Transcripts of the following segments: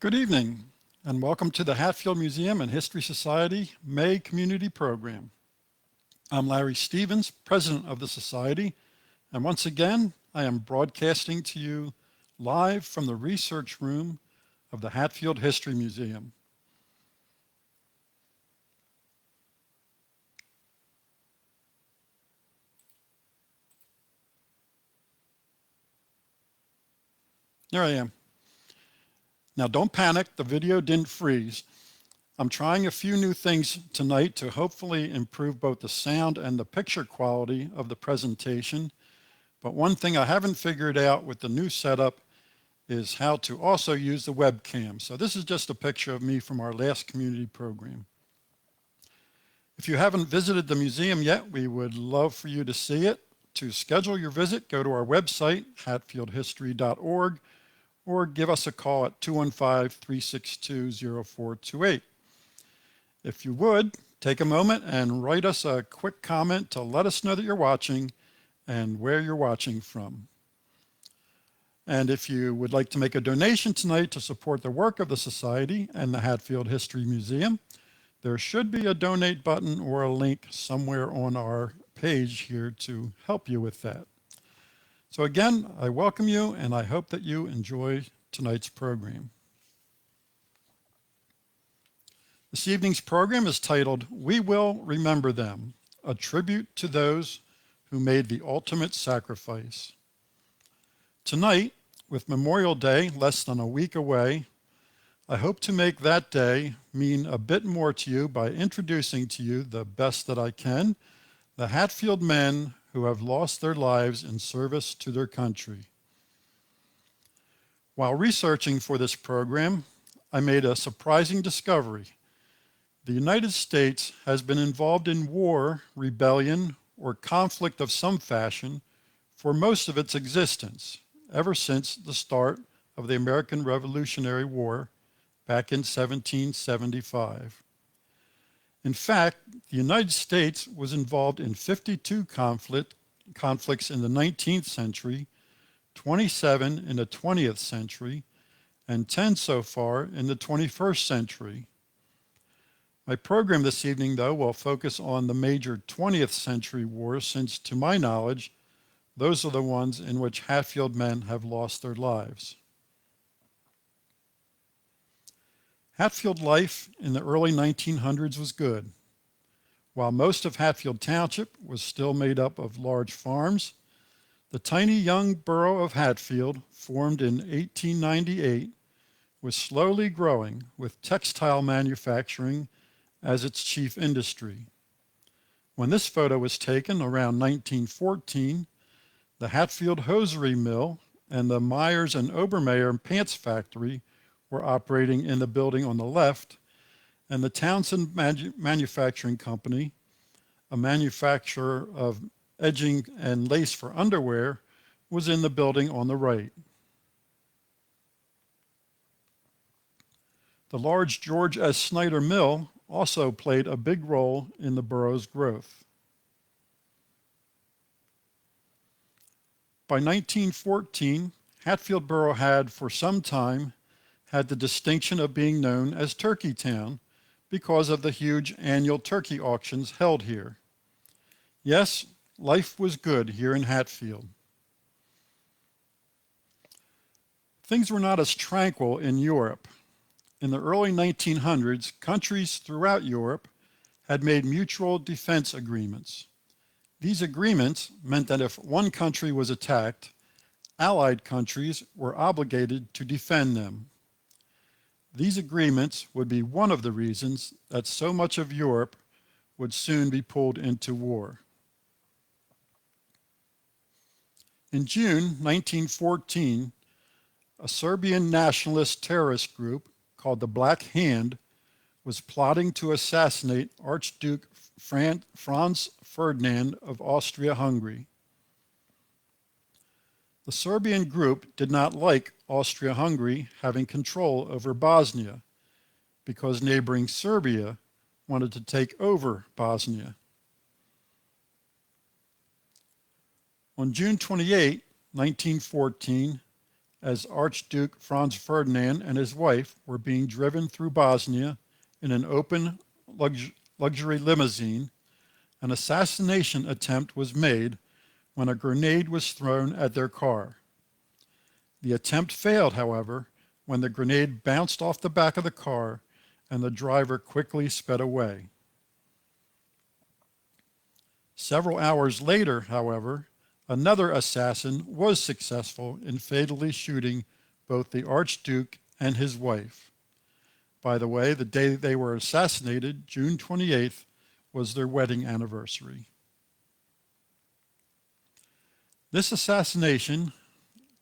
Good evening, and welcome to the Hatfield Museum and History Society May Community Program. I'm Larry Stevens, President of the Society, and once again, I am broadcasting to you live from the research room of the Hatfield History Museum. There I am. Now don't panic, the video didn't freeze. I'm trying a few new things tonight to hopefully improve both the sound and the picture quality of the presentation. But one thing I haven't figured out with the new setup is how to also use the webcam. So this is just a picture of me from our last community program. If you haven't visited the museum yet, we would love for you to see it. To schedule your visit, go to our website, hatfieldhistory.org, or give us a call at 215-362-0428. If you would, take a moment and write us a quick comment to let us know that you're watching and where you're watching from. And if you would like to make a donation tonight to support the work of the Society and the Hatfield History Museum, there should be a donate button or a link somewhere on our page here to help you with that. So again, I welcome you and I hope that you enjoy tonight's program. This evening's program is titled, We Will Remember Them, a tribute to those who made the ultimate sacrifice. Tonight, with Memorial Day less than a week away, I hope to make that day mean a bit more to you by introducing to you the best that I can, the Hatfield men who have lost their lives in service to their country. While researching for this program, I made a surprising discovery. The United States has been involved in war, rebellion, or conflict of some fashion for most of its existence, ever since the start of the American Revolutionary War back in 1775. In fact, the United States was involved in 52 conflicts in the 19th century, 27 in the 20th century, and 10 so far in the 21st century. My program this evening, though, will focus on the major 20th century wars since, to my knowledge, those are the ones in which Hatfield men have lost their lives. Hatfield life in the early 1900s was good. While most of Hatfield Township was still made up of large farms, the tiny young borough of Hatfield, formed in 1898, was slowly growing with textile manufacturing as its chief industry. When this photo was taken around 1914, the Hatfield hosiery mill and the Myers and Obermeyer pants factory were operating in the building on the left, and the Townsend Manufacturing Company, a manufacturer of edging and lace for underwear, was in the building on the right. The large George S. Snyder Mill also played a big role in the borough's growth. By 1914, Hatfield Borough had, for some time, had the distinction of being known as Turkey Town because of the huge annual turkey auctions held here. Yes, life was good here in Hatfield. Things were not as tranquil in Europe. In the early 1900s, countries throughout Europe had made mutual defense agreements. These agreements meant that if one country was attacked, allied countries were obligated to defend them. These agreements would be one of the reasons that so much of Europe would soon be pulled into war. In June 1914, a Serbian nationalist terrorist group called the Black Hand was plotting to assassinate Archduke Franz Ferdinand of Austria-Hungary. The Serbian group did not like Austria-Hungary having control over Bosnia because neighboring Serbia wanted to take over Bosnia. On June 28, 1914, as Archduke Franz Ferdinand and his wife were being driven through Bosnia in an open luxury limousine, an assassination attempt was made when a grenade was thrown at their car. The attempt failed, however, when the grenade bounced off the back of the car and the driver quickly sped away. Several hours later, however, another assassin was successful in fatally shooting both the Archduke and his wife. By the way, the day they were assassinated, June 28th, was their wedding anniversary. This assassination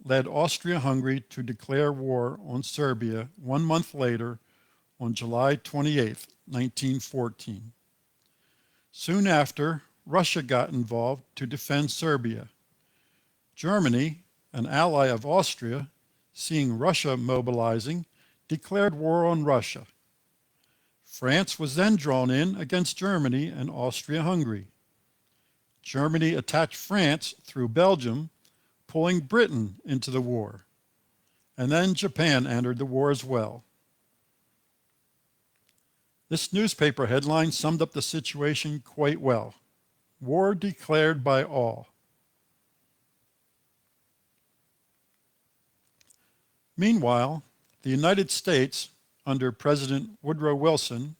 led Austria-Hungary to declare war on Serbia 1 month later on July 28, 1914. Soon after, Russia got involved to defend Serbia. Germany, an ally of Austria, seeing Russia mobilizing, declared war on Russia. France was then drawn in against Germany and Austria-Hungary. Germany attacked France through Belgium, pulling Britain into the war. And then Japan entered the war as well. This newspaper headline summed up the situation quite well. War declared by all. Meanwhile, the United States, under President Woodrow Wilson,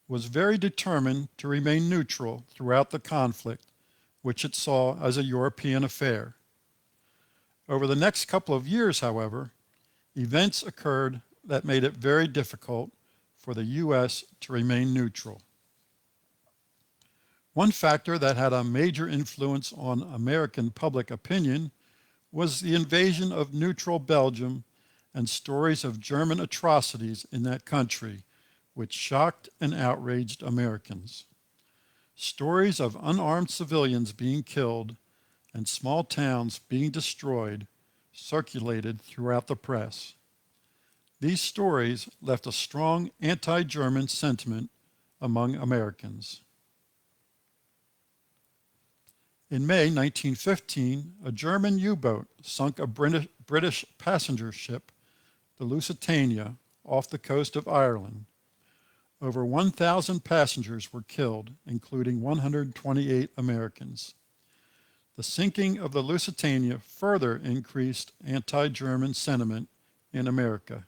was very determined to remain neutral throughout the conflict, which it saw as a European affair. Over the next couple of years, however, events occurred that made it very difficult for the U.S. to remain neutral. One factor that had a major influence on American public opinion was the invasion of neutral Belgium and stories of German atrocities in that country, which shocked and outraged Americans. Stories of unarmed civilians being killed and small towns being destroyed circulated throughout the press. These stories left a strong anti-German sentiment among Americans. In May 1915, a German U-boat sunk a British passenger ship, the Lusitania, off the coast of Ireland. Over 1,000 passengers were killed, including 128 Americans. The sinking of the Lusitania further increased anti-German sentiment in America.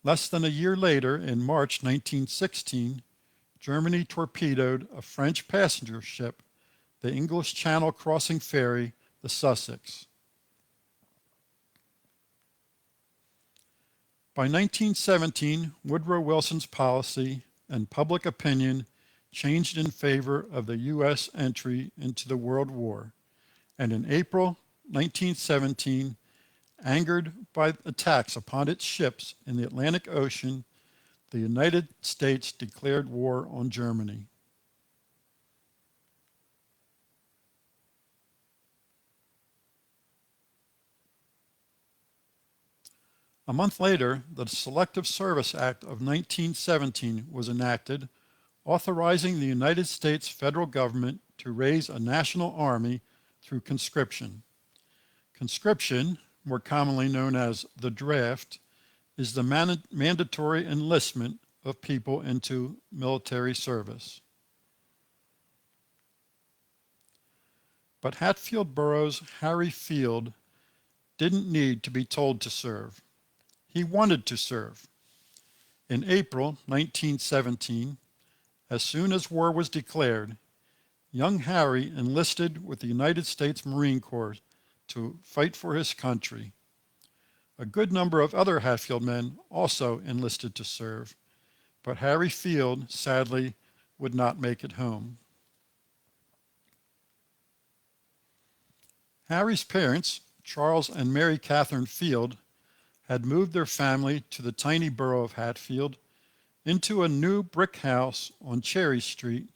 Less than a year later, in March 1916, Germany torpedoed a French passenger ship, the English Channel crossing ferry, the Sussex. By 1917, Woodrow Wilson's policy and public opinion changed in favor of the U.S. entry into the World War, and in April 1917, angered by attacks upon its ships in the Atlantic Ocean, the United States declared war on Germany. A month later, the Selective Service Act of 1917 was enacted, authorizing the United States federal government to raise a national army through conscription. Conscription, more commonly known as the draft, is the mandatory enlistment of people into military service. But Hatfield Borough's Harry Field didn't need to be told to serve. He wanted to serve. In April 1917, as soon as war was declared, young Harry enlisted with the United States Marine Corps to fight for his country. A good number of other Hatfield men also enlisted to serve, but Harry Field, sadly, would not make it home. Harry's parents, Charles and Mary Catherine Field, had moved their family to the tiny borough of Hatfield into a new brick house on Cherry Street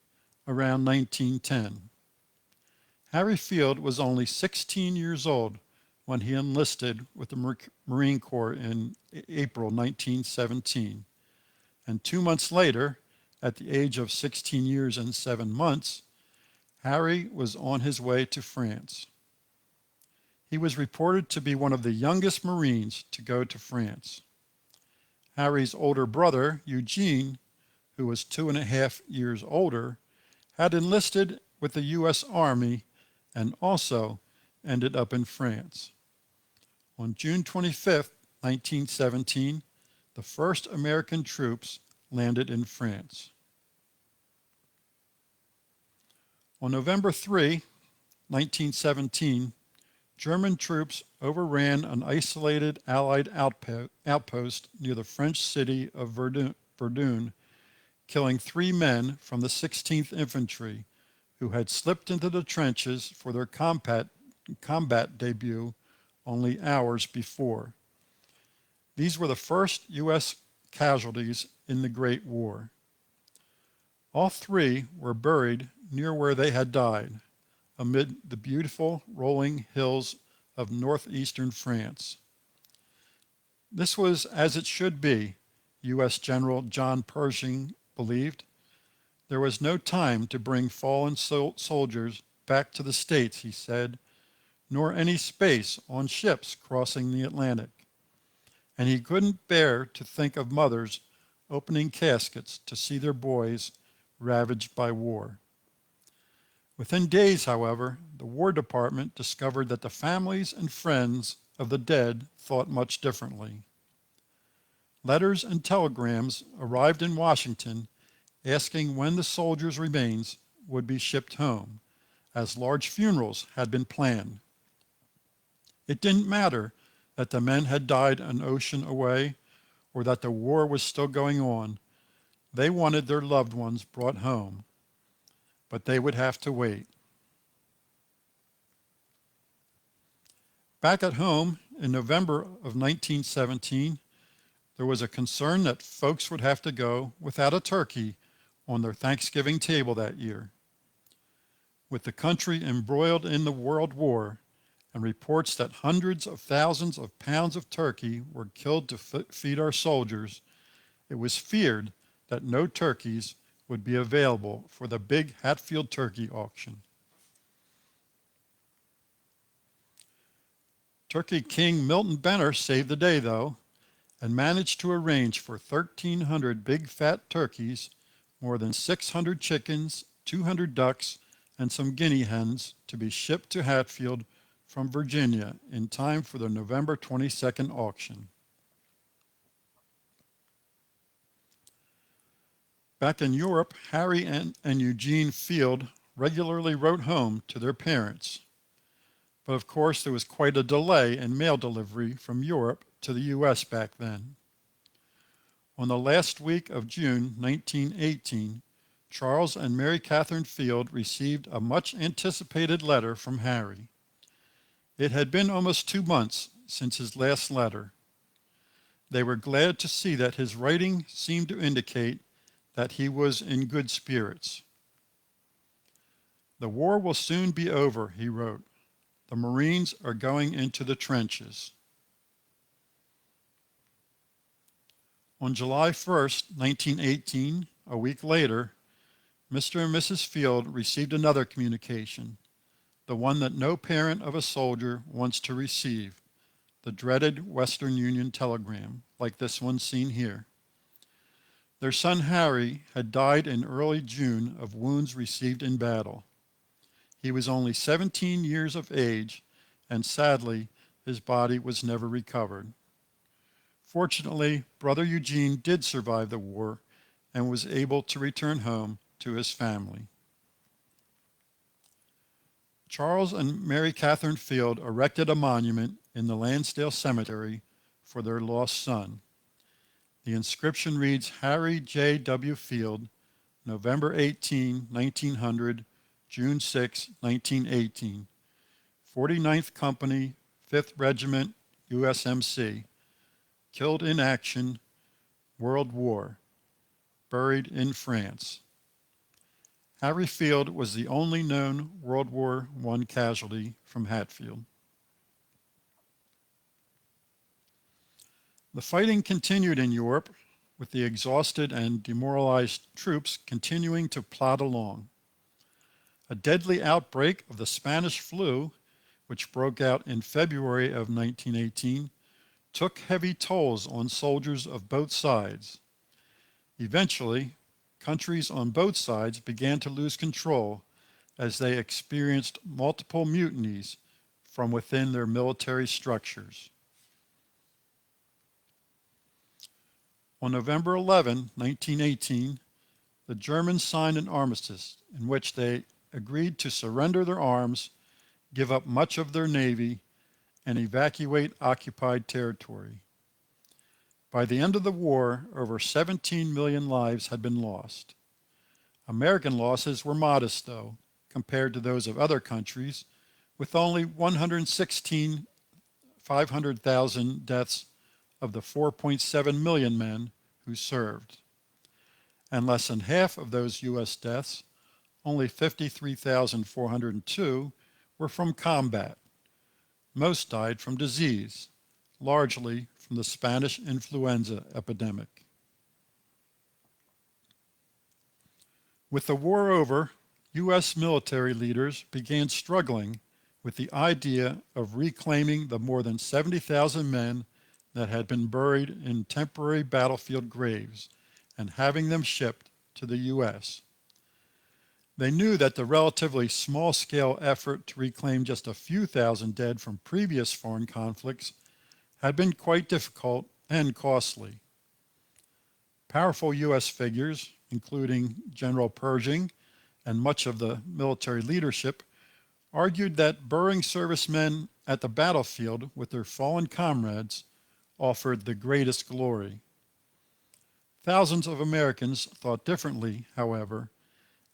around 1910. Harry Field was only 16 years old when he enlisted with the Marine Corps in April 1917. And 2 months later, at the age of 16 years and 7 months, Harry was on his way to France. He was reported to be one of the youngest Marines to go to France. Harry's older brother, Eugene, who was 2.5 years older, had enlisted with the U.S. Army and also ended up in France. On June 25, 1917, the first American troops landed in France. On November 3, 1917, German troops overran an isolated Allied outpost near the French city of Verdun, killing 3 men from the 16th Infantry who had slipped into the trenches for their combat debut only hours before. These were the first U.S. casualties in the Great War. All 3 were buried near where they had died, amid the beautiful rolling hills of northeastern France. This was as it should be, U.S. General John Pershing believed. There was no time to bring fallen soldiers back to the States, he said, nor any space on ships crossing the Atlantic. And he couldn't bear to think of mothers opening caskets to see their boys ravaged by war. Within days, however, the War Department discovered that the families and friends of the dead thought much differently. Letters and telegrams arrived in Washington asking when the soldiers' remains would be shipped home, as large funerals had been planned. It didn't matter that the men had died an ocean away or that the war was still going on. They wanted their loved ones brought home, but they would have to wait. Back at home in November of 1917, there was a concern that folks would have to go without a turkey on their Thanksgiving table that year. With the country embroiled in the World War and reports that hundreds of thousands of pounds of turkey were killed to feed our soldiers, it was feared that no turkeys would be available for the big Hatfield turkey auction. Turkey King Milton Benner saved the day, though, and managed to arrange for 1,300 big fat turkeys, more than 600 chickens, 200 ducks, and some guinea hens to be shipped to Hatfield from Virginia in time for the November 22nd auction. Back in Europe, Harry and Eugene Field regularly wrote home to their parents. But of course, there was quite a delay in mail delivery from Europe to the U.S. back then. On the last week of June 1918, Charles and Mary Catherine Field received a much anticipated letter from Harry. It had been almost 2 months since his last letter. They were glad to see that his writing seemed to indicate that he was in good spirits. "The war will soon be over," he wrote. "The Marines are going into the trenches." On July 1st, 1918, a week later, Mr. and Mrs. Field received another communication, the one that no parent of a soldier wants to receive, the dreaded Western Union telegram, like this one seen here. Their son Harry had died in early June of wounds received in battle. He was only 17 years of age, and sadly, his body was never recovered. Fortunately, Brother Eugene did survive the war and was able to return home to his family. Charles and Mary Catherine Field erected a monument in the Lansdale Cemetery for their lost son. The inscription reads, "Harry J. W. Field, November 18, 1900, June 6, 1918, 49th Company, 5th Regiment, USMC, killed in action, World War, buried in France." Harry Field was the only known World War I casualty from Hatfield. The fighting continued in Europe, with the exhausted and demoralized troops continuing to plod along. A deadly outbreak of the Spanish flu, which broke out in February of 1918, took heavy tolls on soldiers of both sides. Eventually, countries on both sides began to lose control as they experienced multiple mutinies from within their military structures. On November 11, 1918, the Germans signed an armistice in which they agreed to surrender their arms, give up much of their navy, and evacuate occupied territory. By the end of the war, over 17 million lives had been lost. American losses were modest, though, compared to those of other countries, with only 500,000 deaths of the 4.7 million men who served. And less than half of those U.S. deaths, only 53,402, were from combat. Most died from disease, largely from the Spanish influenza epidemic. With the war over, U.S. military leaders began struggling with the idea of reclaiming the more than 70,000 men that had been buried in temporary battlefield graves and having them shipped to the U.S. They knew that the relatively small-scale effort to reclaim just a few thousand dead from previous foreign conflicts had been quite difficult and costly. Powerful U.S. figures, including General Pershing and much of the military leadership, argued that burying servicemen at the battlefield with their fallen comrades offered the greatest glory. Thousands of Americans thought differently, however,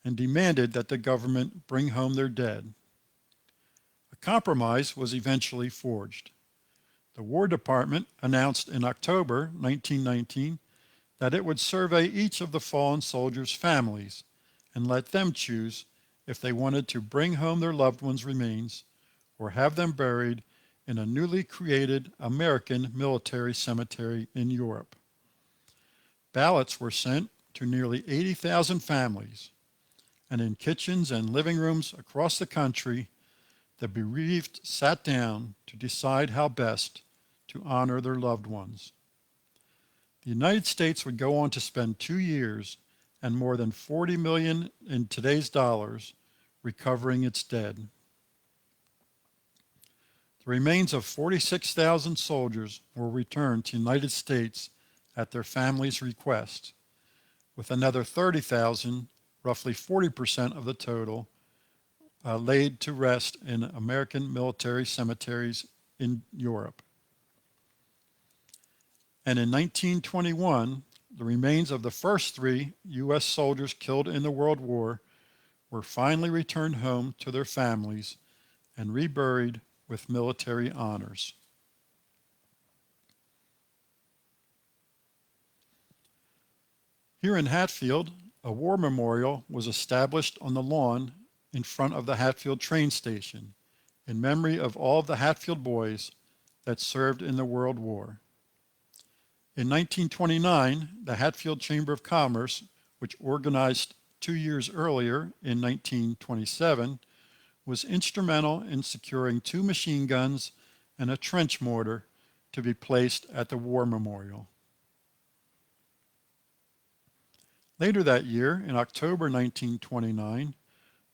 and demanded that the government bring home their dead. A compromise was eventually forged. The War Department announced in October 1919 that it would survey each of the fallen soldiers' families and let them choose if they wanted to bring home their loved ones' remains or have them buried in a newly created American military cemetery in Europe. Ballots were sent to nearly 80,000 families, and in kitchens and living rooms across the country, the bereaved sat down to decide how best to honor their loved ones. The United States would go on to spend 2 years and more than $40 million in today's dollars recovering its dead. The remains of 46,000 soldiers were returned to the United States at their families' request, with another 30,000, roughly 40% of the total, laid to rest in American military cemeteries in Europe. And in 1921, the remains of the first 3 U.S. soldiers killed in the World War were finally returned home to their families and reburied with military honors. Here in Hatfield, a war memorial was established on the lawn in front of the Hatfield train station in memory of all of the Hatfield boys that served in the World War. In 1929, the Hatfield Chamber of Commerce, which organized 2 years earlier in 1927, was instrumental in securing 2 machine guns and a trench mortar to be placed at the War Memorial. Later that year, in October 1929,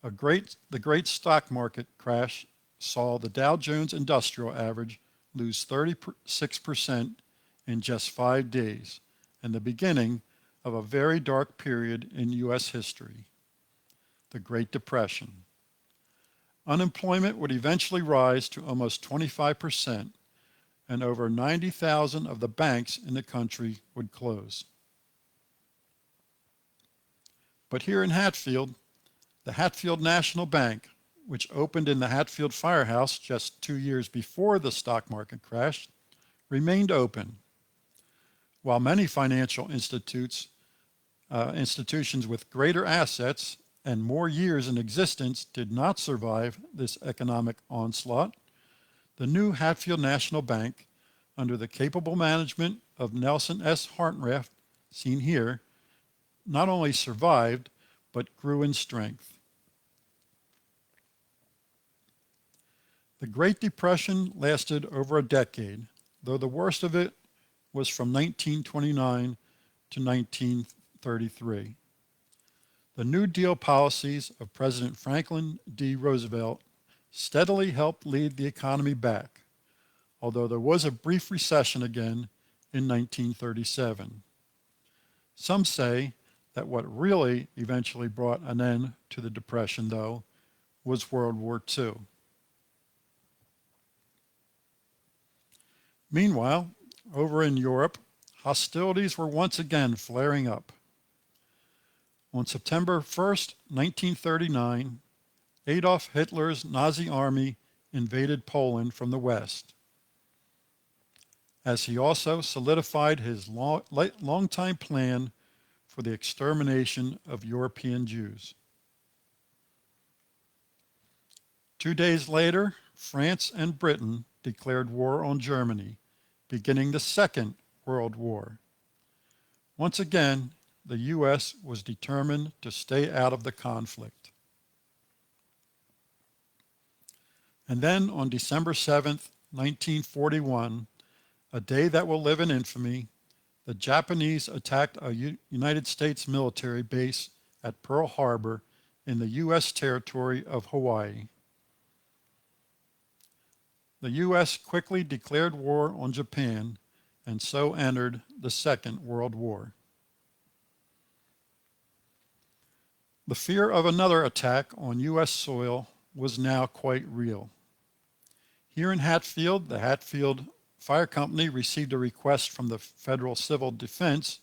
the great stock market crash saw the Dow Jones Industrial Average lose 36% in just 5 days, and the beginning of a very dark period in U.S. history, the Great Depression. Unemployment would eventually rise to almost 25%, and over 90,000 of the banks in the country would close. But here in Hatfield, the Hatfield National Bank, which opened in the Hatfield Firehouse just 2 years before the stock market crashed, remained open. While many financial institutions with greater assets and more years in existence did not survive this economic onslaught, the new Hatfield National Bank, under the capable management of Nelson S. Hartranft, seen here, not only survived, but grew in strength. The Great Depression lasted over a decade, though the worst of it was from 1929 to 1933. The New Deal policies of President Franklin D. Roosevelt steadily helped lead the economy back, although there was a brief recession again in 1937. Some say that what really eventually brought an end to the Depression, though, was World War II. Meanwhile, over in Europe, hostilities were once again flaring up. On September 1st, 1939, Adolf Hitler's Nazi army invaded Poland from the west, as he also solidified his long-time plan for the extermination of European Jews. 2 days later, France and Britain declared war on Germany, beginning the Second World War. Once again, the U.S. was determined to stay out of the conflict. And then on December 7th, 1941, a day that will live in infamy, the Japanese attacked a United States military base at Pearl Harbor in the U.S. territory of Hawaii. The U.S. quickly declared war on Japan and so entered the Second World War. The fear of another attack on U.S. soil was now quite real. Here in Hatfield, the Hatfield Fire Company received a request from the Federal Civil Defense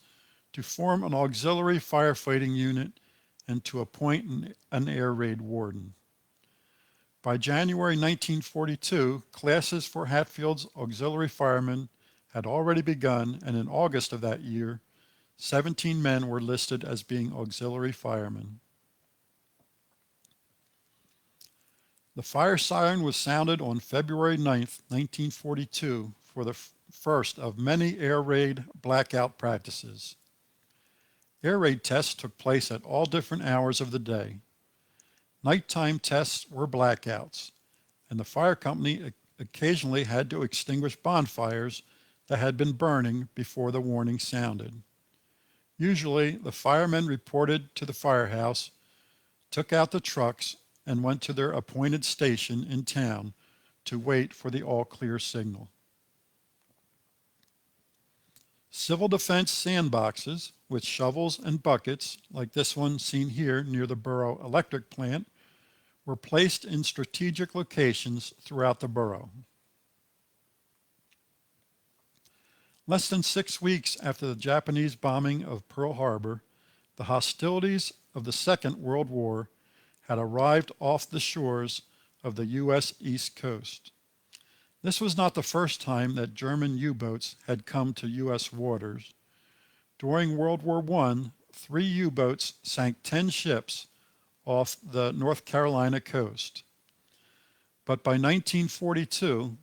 to form an auxiliary firefighting unit and to appoint an air raid warden. By January 1942, classes for Hatfield's auxiliary firemen had already begun, and in August of that year, 17 men were listed as being auxiliary firemen. The fire siren was sounded on February 9th, 1942, for the first of many air raid blackout practices. Air raid tests took place at all different hours of the day. Nighttime tests were blackouts, and the fire company occasionally had to extinguish bonfires that had been burning before the warning sounded. Usually, the firemen reported to the firehouse, took out the trucks, and went to their appointed station in town to wait for the all-clear signal. Civil defense sandboxes with shovels and buckets, like this one seen here near the borough electric plant, were placed in strategic locations throughout the borough. Less than 6 weeks after the Japanese bombing of Pearl Harbor, the hostilities of the Second World War had arrived off the shores of the U.S. East Coast. This was not the first time that German U-boats had come to U.S. waters. During World War I, 3 U-boats sank 10 ships off the North Carolina coast. But by 1942,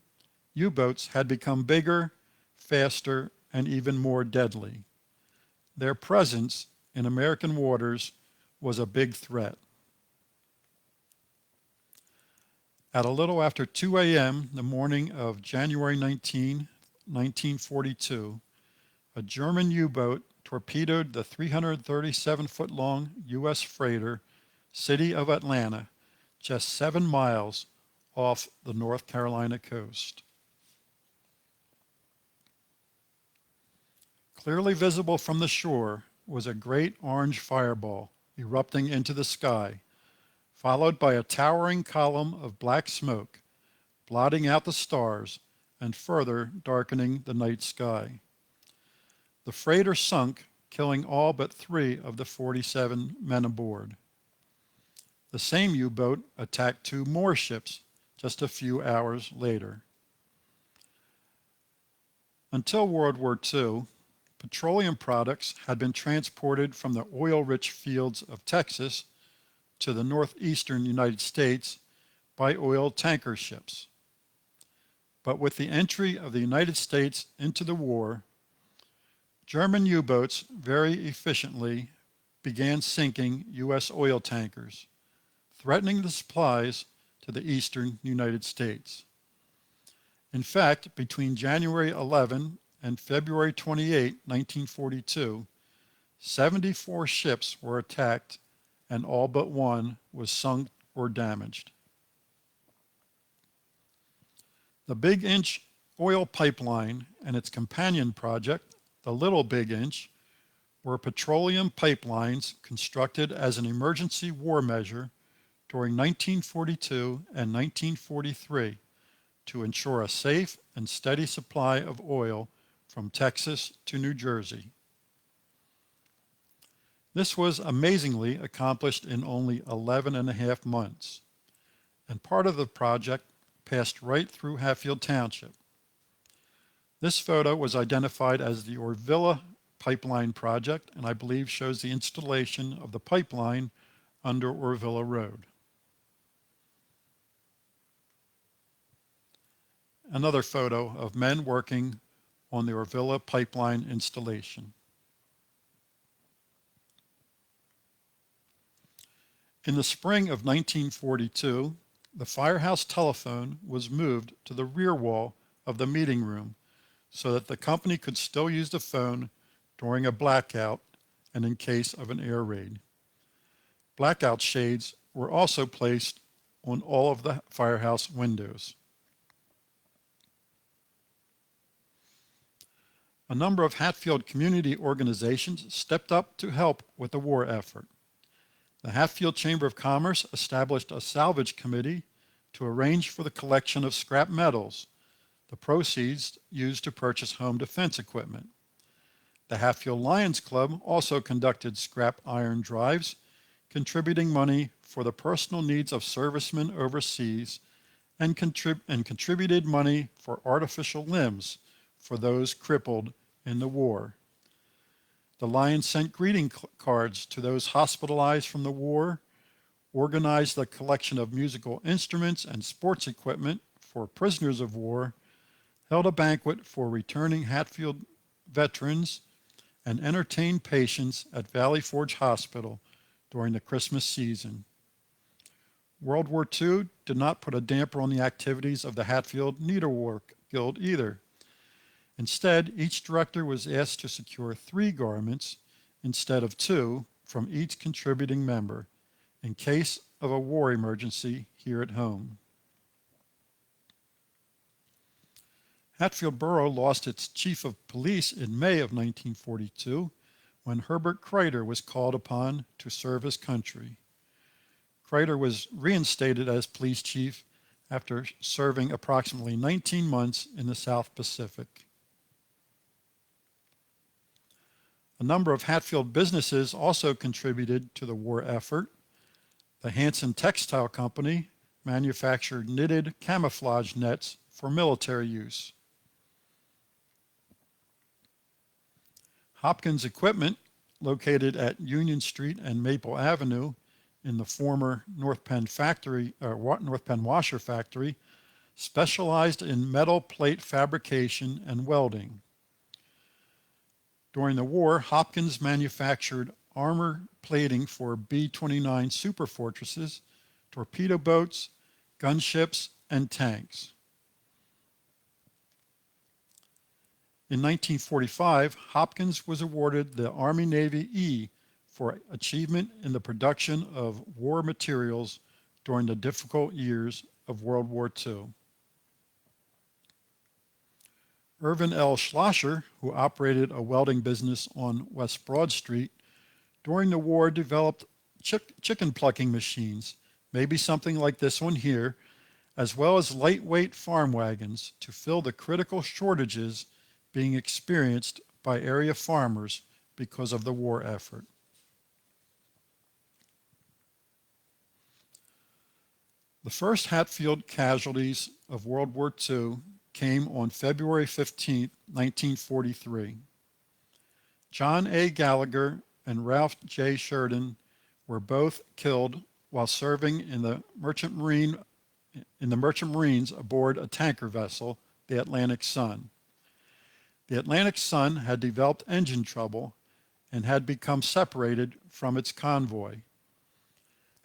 U-boats had become bigger, faster, and even more deadly. Their presence in American waters was a big threat. At a little after 2 a.m. the morning of January 19, 1942, a German U-boat torpedoed the 337-foot-long U.S. freighter City of Atlanta, just 7 miles off the North Carolina coast. Clearly visible from the shore was a great orange fireball erupting into the sky, followed by a towering column of black smoke, blotting out the stars and further darkening the night sky. The freighter sunk, killing all but 3 of the 47 men aboard. The same U-boat attacked 2 more ships just a few hours later. Until World War II, petroleum products had been transported from the oil-rich fields of Texas to the northeastern United States by oil tanker ships. But with the entry of the United States into the war, German U-boats very efficiently began sinking U.S. oil tankers, threatening the supplies to the eastern United States. In fact, between January 11 and February 28, 1942, 74 ships were attacked and all but one was sunk or damaged. The Big Inch oil pipeline and its companion project, the Little Big Inch, were petroleum pipelines constructed as an emergency war measure during 1942 and 1943 to ensure a safe and steady supply of oil from Texas to New Jersey. This was amazingly accomplished in only 11 and a half months, and part of the project passed right through Hatfield Township. This photo was identified as the Orvilla Pipeline Project, and I believe shows the installation of the pipeline under Orvilla Road. Another photo of men working on the Orvilla pipeline installation. In the spring of 1942, the firehouse telephone was moved to the rear wall of the meeting room so that the company could still use the phone during a blackout and in case of an air raid. Blackout shades were also placed on all of the firehouse windows. A number of Hatfield community organizations stepped up to help with the war effort. The Hatfield Chamber of Commerce established a salvage committee to arrange for the collection of scrap metals, the proceeds used to purchase home defense equipment. The Hatfield Lions Club also conducted scrap iron drives, contributing money for the personal needs of servicemen overseas and contributed money for artificial limbs for those crippled in the war. The Lions sent greeting cards to those hospitalized from the war, organized the collection of musical instruments and sports equipment for prisoners of war, held a banquet for returning Hatfield veterans, and entertained patients at Valley Forge Hospital during the Christmas season. World War II did not put a damper on the activities of the Hatfield Needlework Guild either. Instead, each director was asked to secure 3 garments instead of 2 from each contributing member in case of a war emergency here at home. Hatfield Borough lost its chief of police in May of 1942 when Herbert Kreider was called upon to serve his country. Kreider was reinstated as police chief after serving approximately 19 months in the South Pacific. A number of Hatfield businesses also contributed to the war effort. The Hanson Textile Company manufactured knitted camouflage nets for military use. Hopkins Equipment, located at Union Street and Maple Avenue in the former North Penn Washer Factory, specialized in metal plate fabrication and welding. During the war, Hopkins manufactured armor plating for B-29 superfortresses, torpedo boats, gunships, and tanks. In 1945, Hopkins was awarded the Army-Navy E for achievement in the production of war materials during the difficult years of World War II. Irvin L. Schlosser, who operated a welding business on West Broad Street, during the war developed chicken plucking machines, maybe something like this one here, as well as lightweight farm wagons to fill the critical shortages being experienced by area farmers because of the war effort. The first Hatfield casualties of World War II came on February 15, 1943. John A. Gallagher and Ralph J. Sheridan were both killed while serving in the Merchant Marines aboard a tanker vessel, the Atlantic Sun. The Atlantic Sun had developed engine trouble and had become separated from its convoy.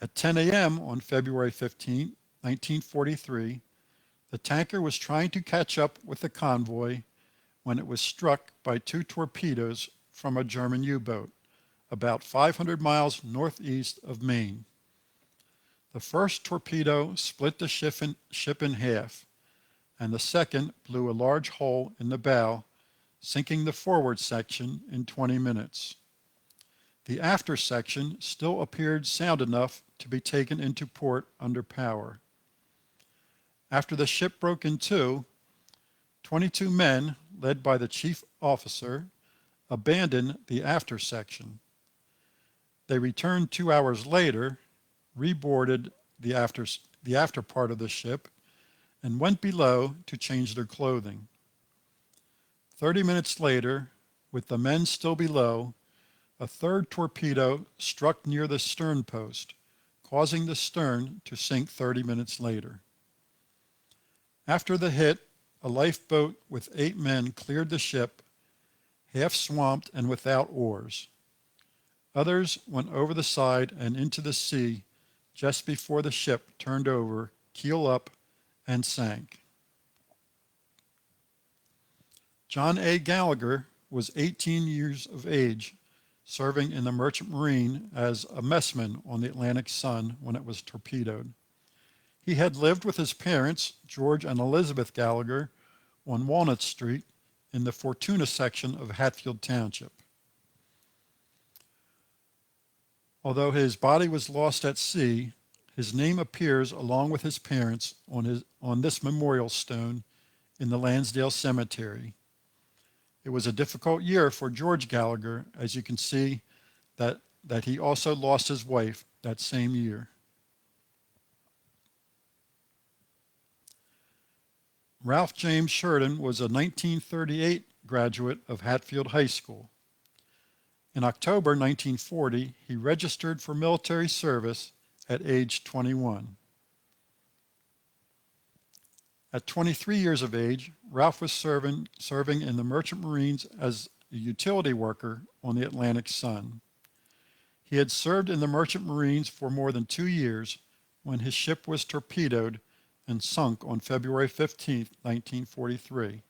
At 10 a.m. on February 15, 1943, the tanker was trying to catch up with the convoy when it was struck by two torpedoes from a German U-boat about 500 miles northeast of Maine. The first torpedo split the ship in half, and the second blew a large hole in the bow, sinking the forward section in 20 minutes. The after section still appeared sound enough to be taken into port under power. After the ship broke in two, 22 men, led by the chief officer, abandoned the after section. They returned 2 hours later, reboarded the after part of the ship, and went below to change their clothing. 30 minutes later, with the men still below, a third torpedo struck near the stern post, causing the stern to sink 30 minutes later. After the hit, a lifeboat with 8 men cleared the ship, half swamped and without oars. Others went over the side and into the sea just before the ship turned over, keel up, and sank. John A. Gallagher was 18 years of age, serving in the Merchant Marine as a messman on the Atlantic Sun when it was torpedoed. He had lived with his parents, George and Elizabeth Gallagher, on Walnut Street in the Fortuna section of Hatfield Township. Although his body was lost at sea, his name appears along with his parents on this memorial stone in the Lansdale Cemetery. It was a difficult year for George Gallagher, as you can see that he also lost his wife that same year. Ralph James Sheridan was a 1938 graduate of Hatfield High School. In October 1940, he registered for military service at age 21. At 23 years of age, Ralph was serving in the Merchant Marines as a utility worker on the Atlantic Sun. He had served in the Merchant Marines for more than 2 years when his ship was torpedoed and sunk on February 15, 1943.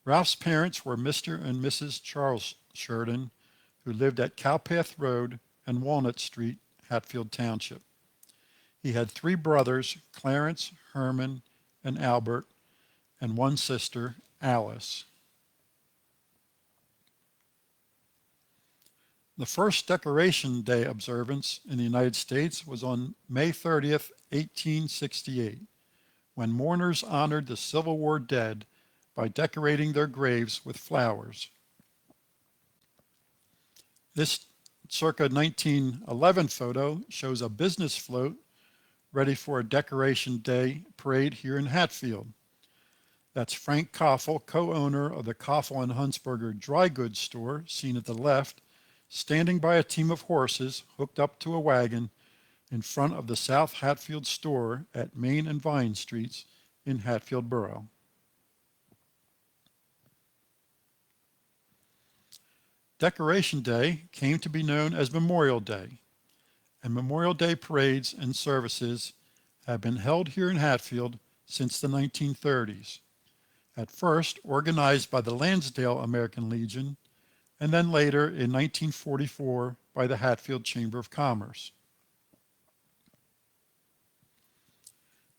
Ralph's parents were Mr. and Mrs. Charles Sheridan, who lived at Cowpath Road and Walnut Street, Hatfield Township. He had 3 brothers, Clarence, Herman, and Albert, and 1 sister, Alice. The first Decoration Day observance in the United States was on May 30th, 1868, when mourners honored the Civil War dead by decorating their graves with flowers. This circa 1911 photo shows a business float ready for a Decoration Day parade here in Hatfield. That's Frank Koffel, co-owner of the Koffel and Hunsberger dry goods store, seen at the left, standing by a team of horses hooked up to a wagon in front of the South Hatfield store at Main and Vine Streets in Hatfield Borough. Decoration Day came to be known as Memorial Day, and Memorial Day parades and services have been held here in Hatfield since the 1930s, at first organized by the Lansdale American Legion, and then later in 1944 by the Hatfield Chamber of Commerce.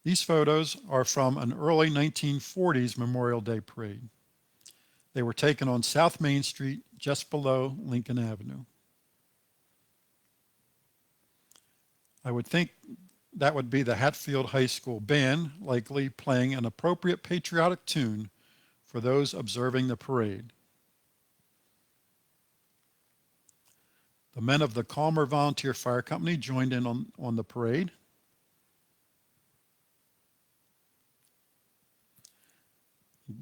These photos are from an early 1940s Memorial Day parade. They were taken on South Main Street, just below Lincoln Avenue. I would think that would be the Hatfield High School band, likely playing an appropriate patriotic tune for those observing the parade. The men of the Calmer Volunteer Fire Company joined in on the parade.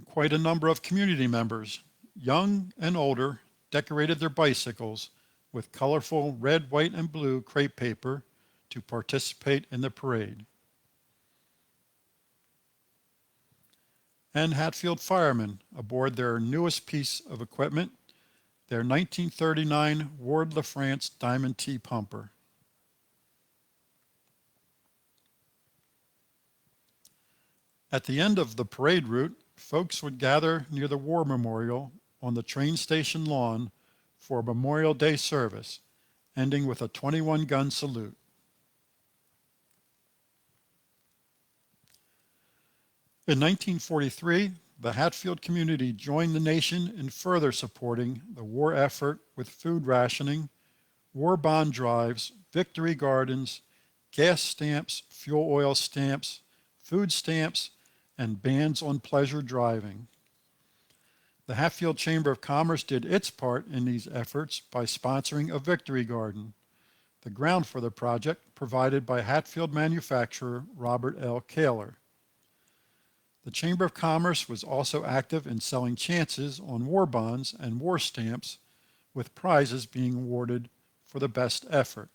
Quite a number of community members, young and older, decorated their bicycles with colorful red, white, and blue crepe paper to participate in the parade. And Hatfield firemen aboard their newest piece of equipment, their 1939 Ward LaFrance Diamond T pumper. At the end of the parade route, folks would gather near the War Memorial on the train station lawn for a Memorial Day service, ending with a 21-gun salute. In 1943, the Hatfield community joined the nation in further supporting the war effort with food rationing, war bond drives, victory gardens, gas stamps, fuel oil stamps, food stamps, and bans on pleasure driving. The Hatfield Chamber of Commerce did its part in these efforts by sponsoring a victory garden, the ground for the project provided by Hatfield manufacturer Robert L. Kaler. The Chamber of Commerce was also active in selling chances on war bonds and war stamps, with prizes being awarded for the best effort.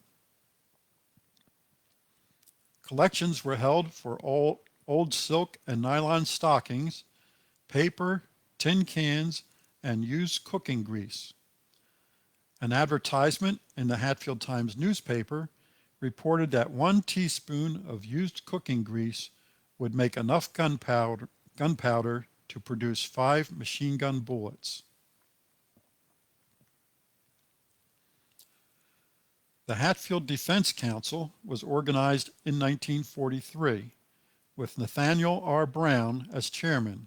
Collections were held for old silk and nylon stockings, paper, tin cans, and used cooking grease. An advertisement in the Hatfield Times newspaper reported that 1 teaspoon of used cooking grease would make enough gunpowder to produce 5 machine gun bullets. The Hatfield Defense Council was organized in 1943, with Nathaniel R. Brown as chairman.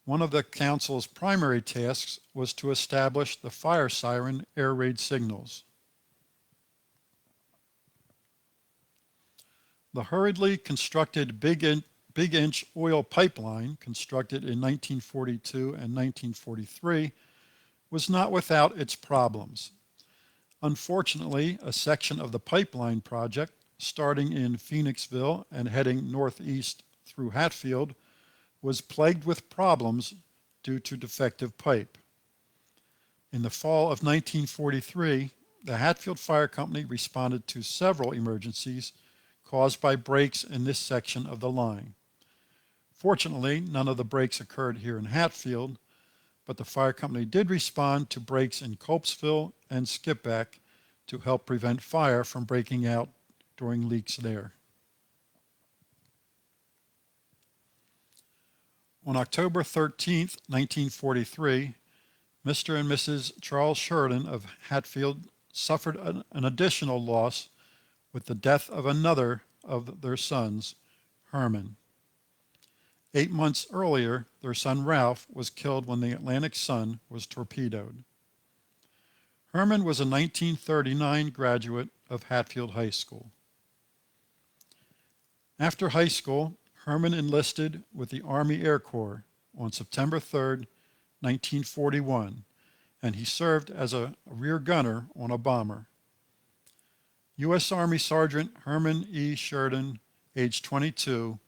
One of the council's primary tasks was to establish the fire siren air raid signals. The hurriedly constructed Big Inch oil pipeline, constructed in 1942 and 1943, was not without its problems. Unfortunately, a section of the pipeline project, starting in Phoenixville and heading northeast through Hatfield, was plagued with problems due to defective pipe. In the fall of 1943, the Hatfield Fire Company responded to several emergencies caused by breaks in this section of the line. Fortunately, none of the breaks occurred here in Hatfield, but the fire company did respond to breaks in Copesville and Skipback to help prevent fire from breaking out during leaks there. On October 13, 1943, Mr. and Mrs. Charles Sheridan of Hatfield suffered an additional loss with the death of another of their sons, Herman. 8 months earlier, their son Ralph was killed when the Atlantic Sun was torpedoed. Herman was a 1939 graduate of Hatfield High School. After high school, Herman enlisted with the Army Air Corps on September 3, 1941, and he served as a rear gunner on a bomber. U.S. Army Sergeant Herman E. Sheridan, age 22,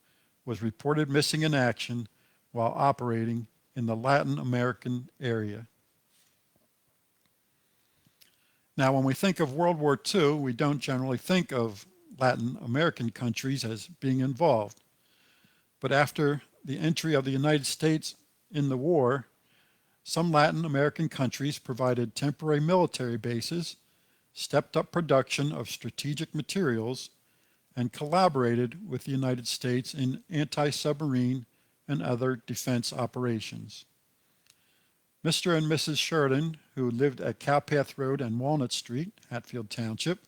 was reported missing in action while operating in the Latin American area. Now, when we think of World War II, we don't generally think of Latin American countries as being involved. But after the entry of the United States in the war, some Latin American countries provided temporary military bases, stepped up production of strategic materials, and collaborated with the United States in anti-submarine and other defense operations. Mr. and Mrs. Sheridan, who lived at Cowpath Road and Walnut Street, Hatfield Township,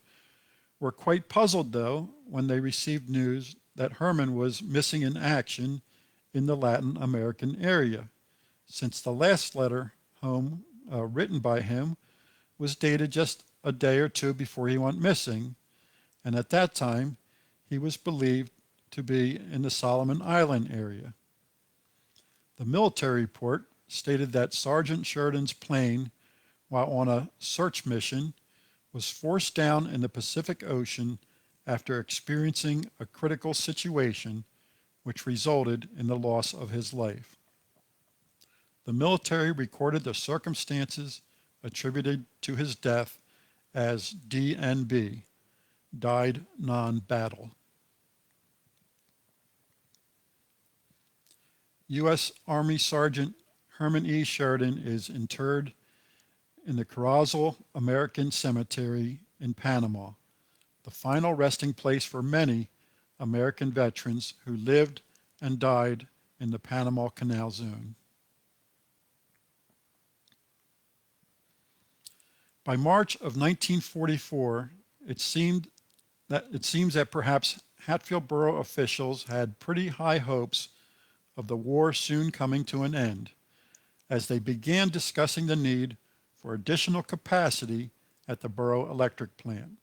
were quite puzzled, though, when they received news that Herman was missing in action in the Latin American area, since the last letter home written by him was dated just a day or two before he went missing, and at that time he was believed to be in the Solomon Island area. The military report stated that Sergeant Sheridan's plane, while on a search mission, was forced down in the Pacific Ocean after experiencing a critical situation which resulted in the loss of his life. The military recorded the circumstances attributed to his death as DNB, died non-battle. U.S. Army Sergeant Herman E. Sheridan is interred in the Carrazal American Cemetery in Panama, the final resting place for many American veterans who lived, and died in the Panama Canal Zone. By March of 1944, it seems that perhaps Hatfield Borough officials had pretty high hopes of the war soon coming to an end, as they began discussing the need for additional capacity at the borough electric plant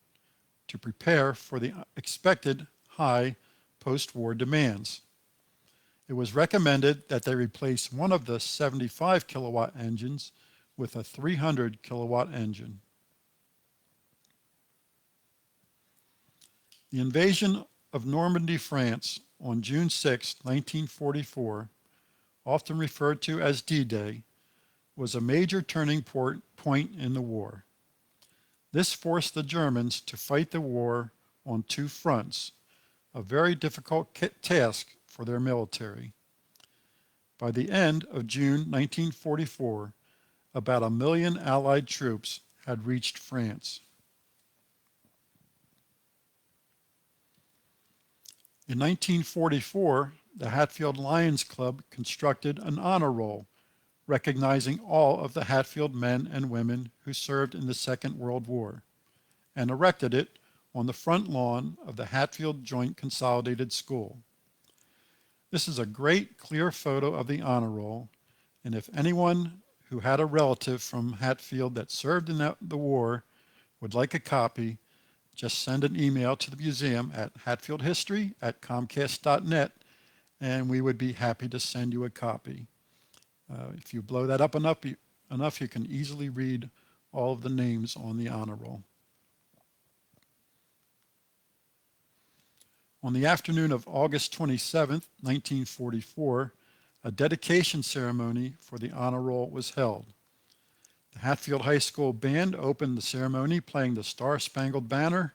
to prepare for the expected high post-war demands. It was recommended that they replace one of the 75 kilowatt engines with a 300 kilowatt engine. The invasion of Normandy, France on June 6, 1944, often referred to as D-Day, was a major turning point in the war. This forced the Germans to fight the war on two fronts, a very difficult task for their military. By the end of June 1944, about 1 million Allied troops had reached France. In 1944, the Hatfield Lions Club constructed an honor roll recognizing all of the Hatfield men and women who served in the Second World War, and erected it on the front lawn of the Hatfield Joint Consolidated School. This is a great, clear photo of the honor roll, and if anyone who had a relative from Hatfield that served in the war would like a copy, just send an email to the museum at hatfieldhistory@comcast.net, and we would be happy to send you a copy. If you blow that up enough, you can easily read all of the names on the honor roll. On the afternoon of August 27, 1944, a dedication ceremony for the honor roll was held. The Hatfield High School band opened the ceremony playing the Star-Spangled Banner.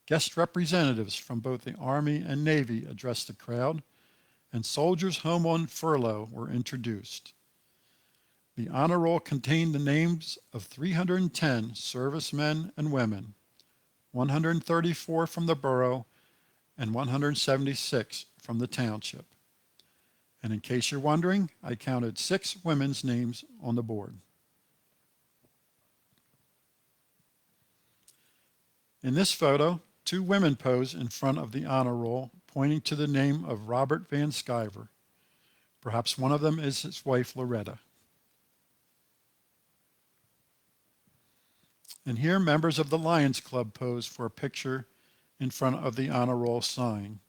Guest representatives from both the Army and Navy addressed the crowd, and soldiers home on furlough were introduced. The honor roll contained the names of 310 servicemen and women, 134 from the borough and 176 from the township. And in case you're wondering, I counted 6 women's names on the board. In this photo, 2 women pose in front of the honor roll, pointing to the name of Robert Van Sciver. Perhaps one of them is his wife, Loretta. And here, members of the Lions Club pose for a picture in front of the honor roll sign.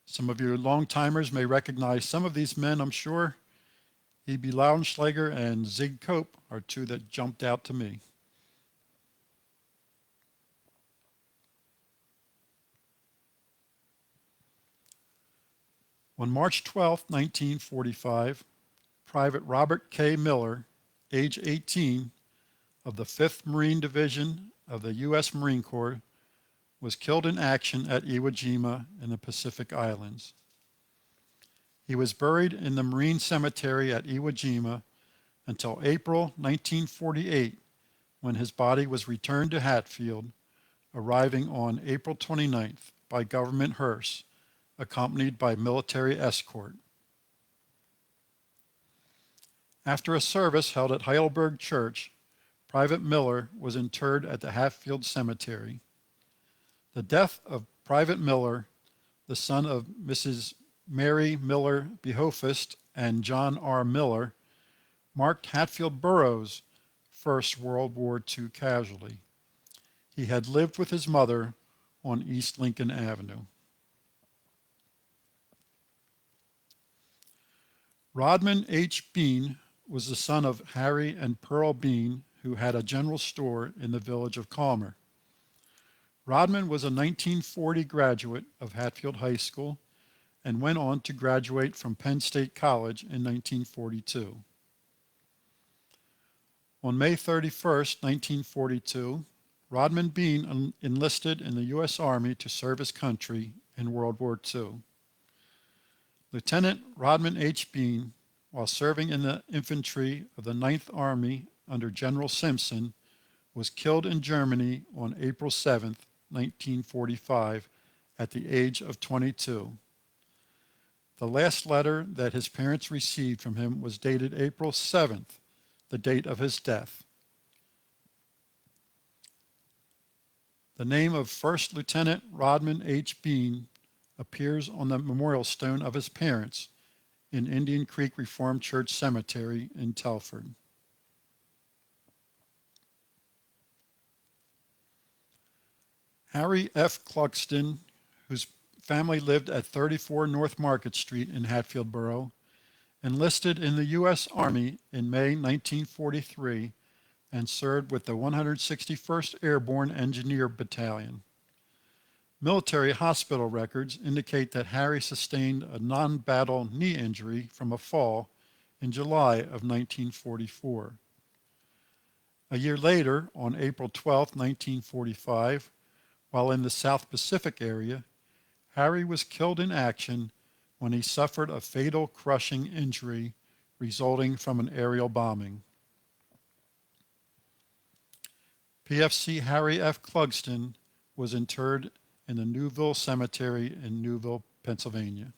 Some of you long-timers may recognize some of these men, I'm sure. E.B. Laudenschlager and Zig Cope are 2 that jumped out to me. On March 12, 1945, Private Robert K. Miller, age 18, of the 5th Marine Division of the U.S. Marine Corps, was killed in action at Iwo Jima in the Pacific Islands. He was buried in the Marine Cemetery at Iwo Jima until April 1948, when his body was returned to Hatfield, arriving on April 29th by government hearse, accompanied by military escort. After a service held at Heidelberg Church, Private Miller was interred at the Hatfield Cemetery. The death of Private Miller, the son of Mrs. Mary Miller Behofist and John R. Miller, marked Hatfield Borough's first World War II casualty. He had lived with his mother on East Lincoln Avenue. Rodman H. Bean was the son of Harry and Pearl Bean, who had a general store in the village of Calmer. Rodman was a 1940 graduate of Hatfield High School and went on to graduate from Penn State College in 1942. On May 31, 1942, Rodman Bean enlisted in the U.S. Army to serve his country in World War II. Lieutenant Rodman H. Bean, while serving in the infantry of the 9th Army under General Simpson, was killed in Germany on April 7, 1945, at the age of 22. The last letter that his parents received from him was dated April 7th, the date of his death. The name of First Lieutenant Rodman H. Bean appears on the memorial stone of his parents in Indian Creek Reformed Church Cemetery in Telford. Harry F. Clugston, whose family lived at 34 North Market Street in Hatfield Borough, enlisted in the U.S. Army in May 1943 and served with the 161st Airborne Engineer Battalion. Military hospital records indicate that Harry sustained a non-battle knee injury from a fall in July of 1944. A year later, on April 12, 1945, while in the South Pacific area, Harry was killed in action when he suffered a fatal crushing injury resulting from an aerial bombing. PFC Harry F. Clugston was interred in the Newville Cemetery in Newville, Pennsylvania.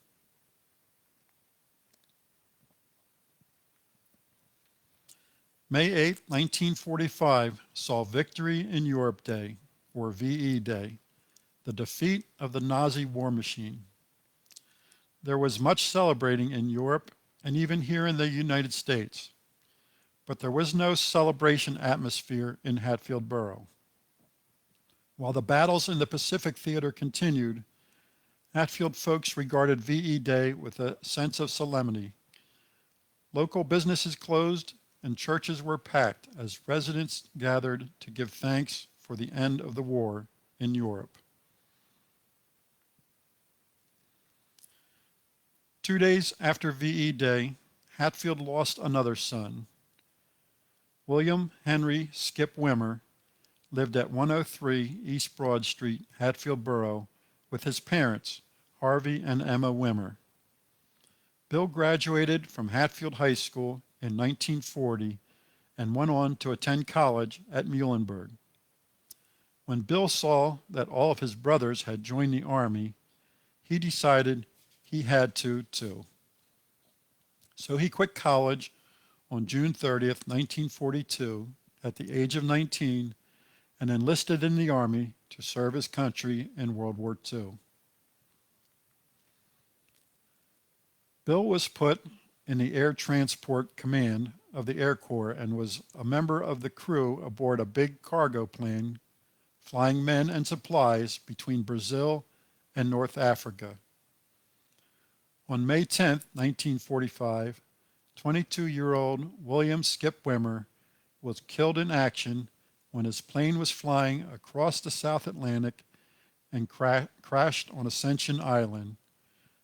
May 8, 1945 saw Victory in Europe Day, or VE Day, the defeat of the Nazi war machine. There was much celebrating in Europe and even here in the United States, but there was no celebration atmosphere in Hatfield Borough. While the battles in the Pacific Theater continued, Hatfield folks regarded VE Day with a sense of solemnity. Local businesses closed and churches were packed as residents gathered to give thanks for the end of the war in Europe. 2 days after VE Day, Hatfield lost another son. William Henry Skip Wimmer lived at 103 East Broad Street, Hatfield Borough, with his parents, Harvey and Emma Wimmer. Bill graduated from Hatfield High School in 1940 and went on to attend college at Muhlenberg. When Bill saw that all of his brothers had joined the Army, he decided he had to too. So he quit college on June 30th, 1942, at the age of 19, and enlisted in the Army to serve his country in World War II. Bill was put in the Air Transport Command of the Air Corps and was a member of the crew aboard a big cargo plane flying men and supplies between Brazil and North Africa. On May 10, 1945, 22-year-old William Skip Wimmer was killed in action when his plane was flying across the South Atlantic and crashed on Ascension Island,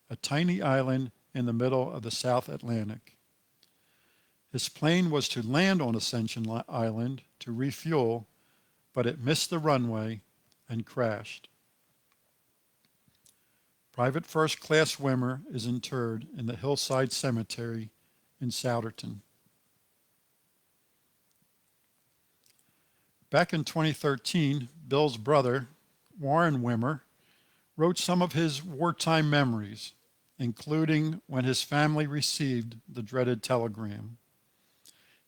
a tiny island in the middle of the South Atlantic. His plane was to land on Ascension Island to refuel, but it missed the runway and crashed. Private First Class Wimmer is interred in the Hillside Cemetery in Souderton. Back in 2013, Bill's brother, Warren Wimmer, wrote some of his wartime memories, including when his family received the dreaded telegram.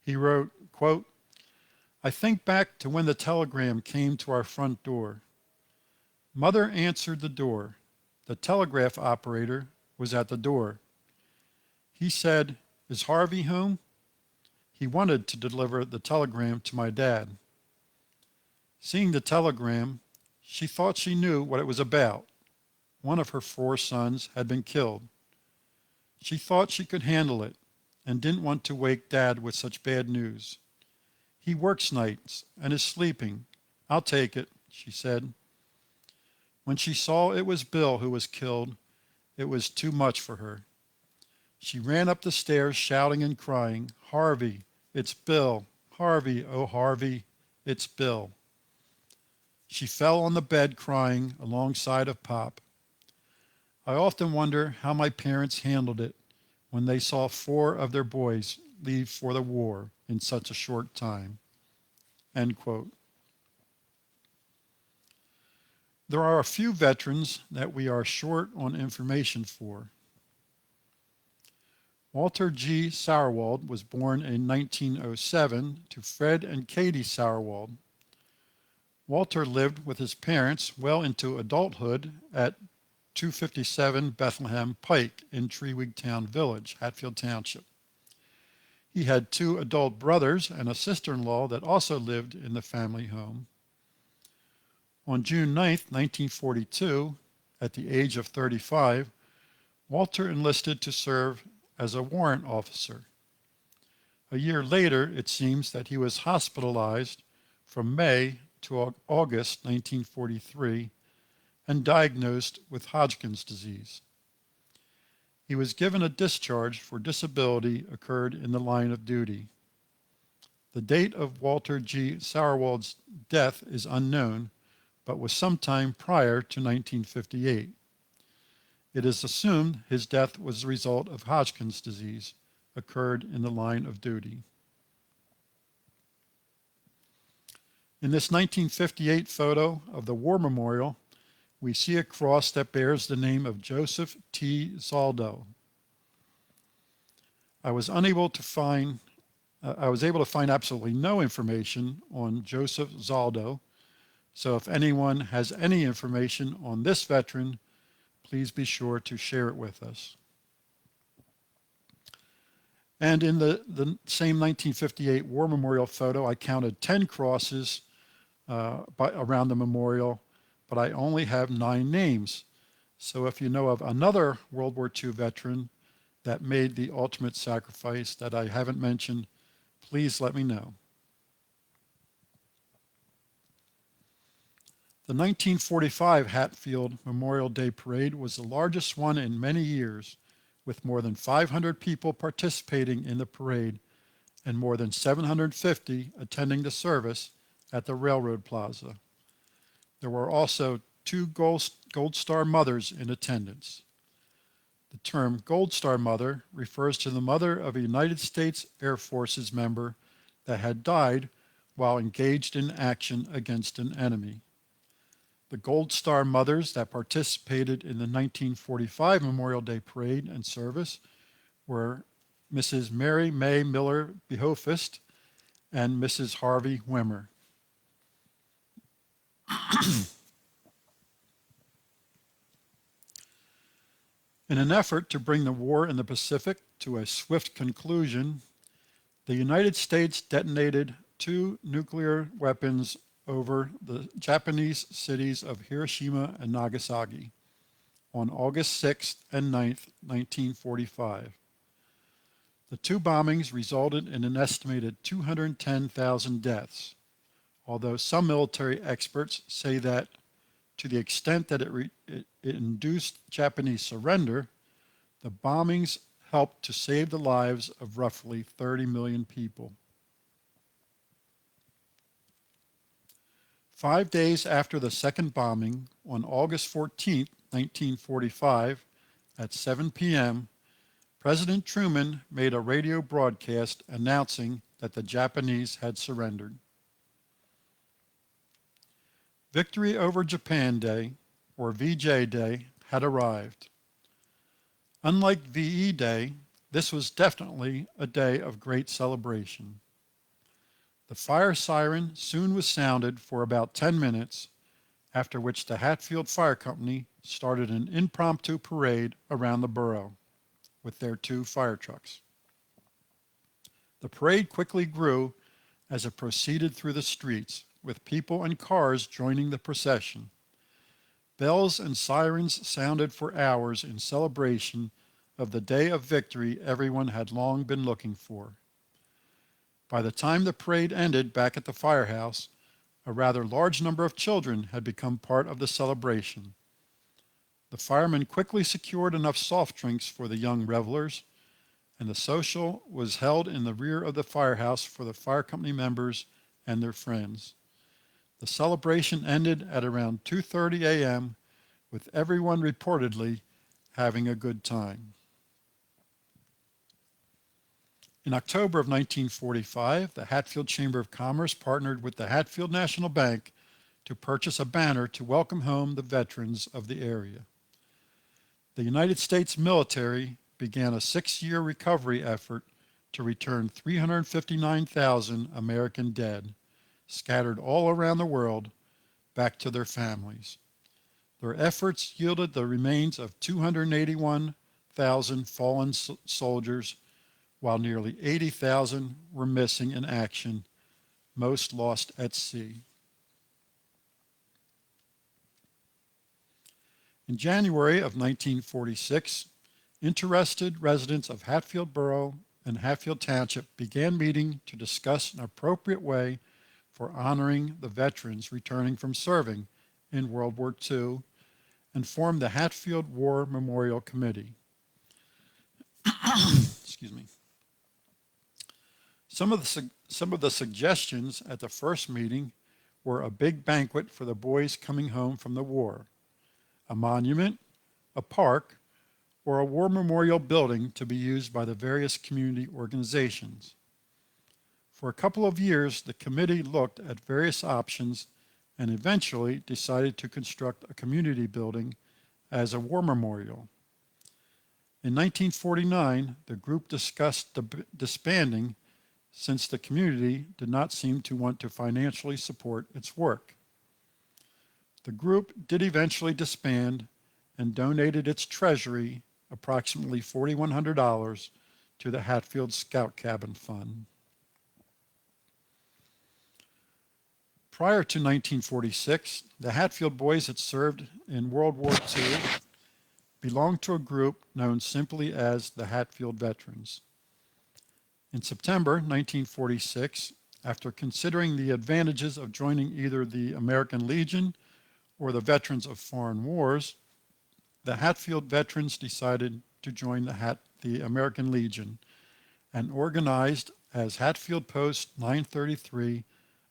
He wrote, quote, "I think back to when the telegram came to our front door. Mother answered the door. The telegraph operator was at the door. He said, 'Is Harvey home?' He wanted to deliver the telegram to my dad. Seeing the telegram, she thought she knew what it was about. One of her 4 sons had been killed. She thought she could handle it and didn't want to wake Dad with such bad news. He works nights and is sleeping. I'll take it," she said. When she saw it was Bill who was killed, it was too much for her. She ran up the stairs shouting and crying, "Harvey, it's Bill. Harvey, oh Harvey, it's Bill." She fell on the bed crying alongside of Pop. I often wonder how my parents handled it when they saw 4 of their boys leave for the war in such a short time. End quote. There are a few veterans that we are short on information for. Walter G. Sauerwald was born in 1907 to Fred and Katie Sauerwald. Walter lived with his parents well into adulthood at 257 Bethlehem Pike in Treewigtown Village, Hatfield Township. He had two adult brothers and a sister-in-law that also lived in the family home. On June 9, 1942, at the age of 35, Walter enlisted to serve as a warrant officer. A year later, it seems that he was hospitalized from May to August 1943 and diagnosed with Hodgkin's disease. He was given a discharge for disability occurred in the line of duty. The date of Walter G. Sauerwald's death is unknown, but was sometime prior to 1958. It is assumed his death was the result of Hodgkin's disease, occurred in the line of duty. In this 1958 photo of the War Memorial, we see a cross that bears the name of Joseph T. Zaldo. I was able to find absolutely no information on Joseph Zaldo, so if anyone has any information on this veteran, please be sure to share it with us. And in the same 1958 War Memorial photo, I counted 10 crosses around the memorial, but I only have 9 names. So if you know of another World War II veteran that made the ultimate sacrifice that I haven't mentioned, please let me know. The 1945 Hatfield Memorial Day Parade was the largest one in many years, with more than 500 people participating in the parade and more than 750 attending the service at the Railroad Plaza. There were also 2 Gold Star mothers in attendance. The term Gold Star Mother refers to the mother of a United States Air Forces member that had died while engaged in action against an enemy. The Gold Star mothers that participated in the 1945 Memorial Day Parade and service were Mrs. Mary May Miller Behofist and Mrs. Harvey Wimmer. In an effort to bring the war in the Pacific to a swift conclusion, the United States detonated 2 nuclear weapons over the Japanese cities of Hiroshima and Nagasaki on August 6th and 9th, 1945. The 2 bombings resulted in an estimated 210,000 deaths, although some military experts say that to the extent that it induced Japanese surrender, the bombings helped to save the lives of roughly 30 million people. 5 days after the second bombing, on August 14, 1945, at 7 p.m., President Truman made a radio broadcast announcing that the Japanese had surrendered. Victory over Japan Day, or VJ Day, had arrived. Unlike VE Day, this was definitely a day of great celebration. The fire siren soon was sounded for about 10 minutes, after which the Hatfield Fire Company started an impromptu parade around the borough with their 2 fire trucks. The parade quickly grew as it proceeded through the streets, with people and cars joining the procession. Bells and sirens sounded for hours in celebration of the day of victory everyone had long been looking for. By the time the parade ended back at the firehouse, a rather large number of children had become part of the celebration. The firemen quickly secured enough soft drinks for the young revelers, and the social was held in the rear of the firehouse for the fire company members and their friends. The celebration ended at around 2:30 a.m., with everyone reportedly having a good time. In October of 1945, the Hatfield Chamber of Commerce partnered with the Hatfield National Bank to purchase a banner to welcome home the veterans of the area. The United States military began a 6-year recovery effort to return 359,000 American dead, scattered all around the world, back to their families. Their efforts yielded the remains of 281,000 fallen soldiers, while nearly 80,000 were missing in action, most lost at sea. In January of 1946, interested residents of Hatfield Borough and Hatfield Township began meeting to discuss an appropriate way for honoring the veterans returning from serving in World War II and formed the Hatfield War Memorial Committee. Excuse me. Some of the suggestions at the first meeting were a big banquet for the boys coming home from the war, a monument, a park, or a war memorial building to be used by the various community organizations. For a couple of years, the committee looked at various options and eventually decided to construct a community building as a war memorial. In 1949, the group discussed disbanding since the community did not seem to want to financially support its work. The group did eventually disband and donated its treasury, approximately $4,100, to the Hatfield Scout Cabin Fund. Prior to 1946, the Hatfield boys had served in World War II belonged to a group known simply as the Hatfield Veterans. In September 1946, after considering the advantages of joining either the American Legion or the Veterans of Foreign Wars, the Hatfield veterans decided to join the American Legion and organized as Hatfield Post 933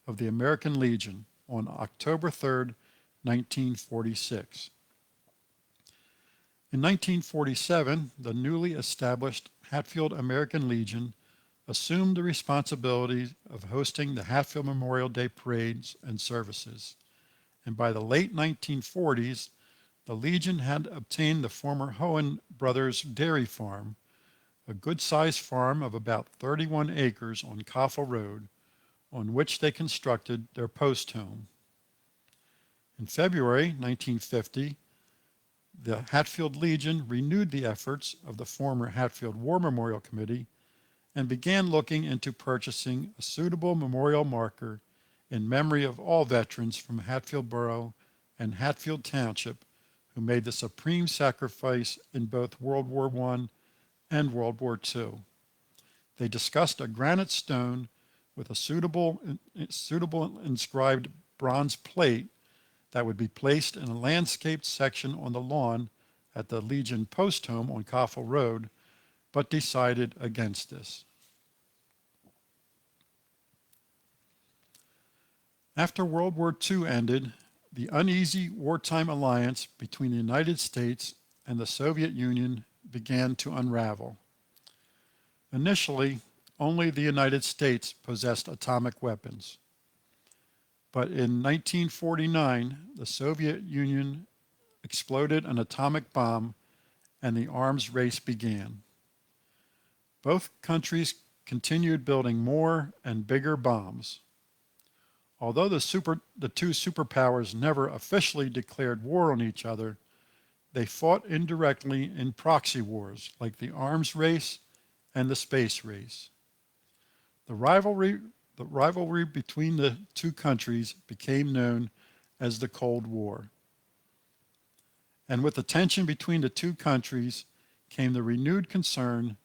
of the American Legion on October 3, 1946. In 1947, the newly established Hatfield American Legion assumed the responsibility of hosting the Hatfield Memorial Day parades and services, and by the late 1940s, the Legion had obtained the former Hohen Brothers Dairy Farm, a good-sized farm of about 31 acres on Coffle Road, on which they constructed their post home. In February 1950, the Hatfield Legion renewed the efforts of the former Hatfield War Memorial Committee and began looking into purchasing a suitable memorial marker in memory of all veterans from Hatfield Borough and Hatfield Township who made the supreme sacrifice in both World War I and World War II. They discussed a granite stone with a suitable inscribed bronze plate that would be placed in a landscaped section on the lawn at the Legion Post Home on Coffle Road, but decided against this. After World War II ended, the uneasy wartime alliance between the United States and the Soviet Union began to unravel. Initially, only the United States possessed atomic weapons. But in 1949, the Soviet Union exploded an atomic bomb and the arms race began. Both countries continued building more and bigger bombs. Although the two superpowers never officially declared war on each other, they fought indirectly in proxy wars like the arms race and the space race. The rivalry between the two countries became known as the Cold War. And with the tension between the two countries came the renewed concern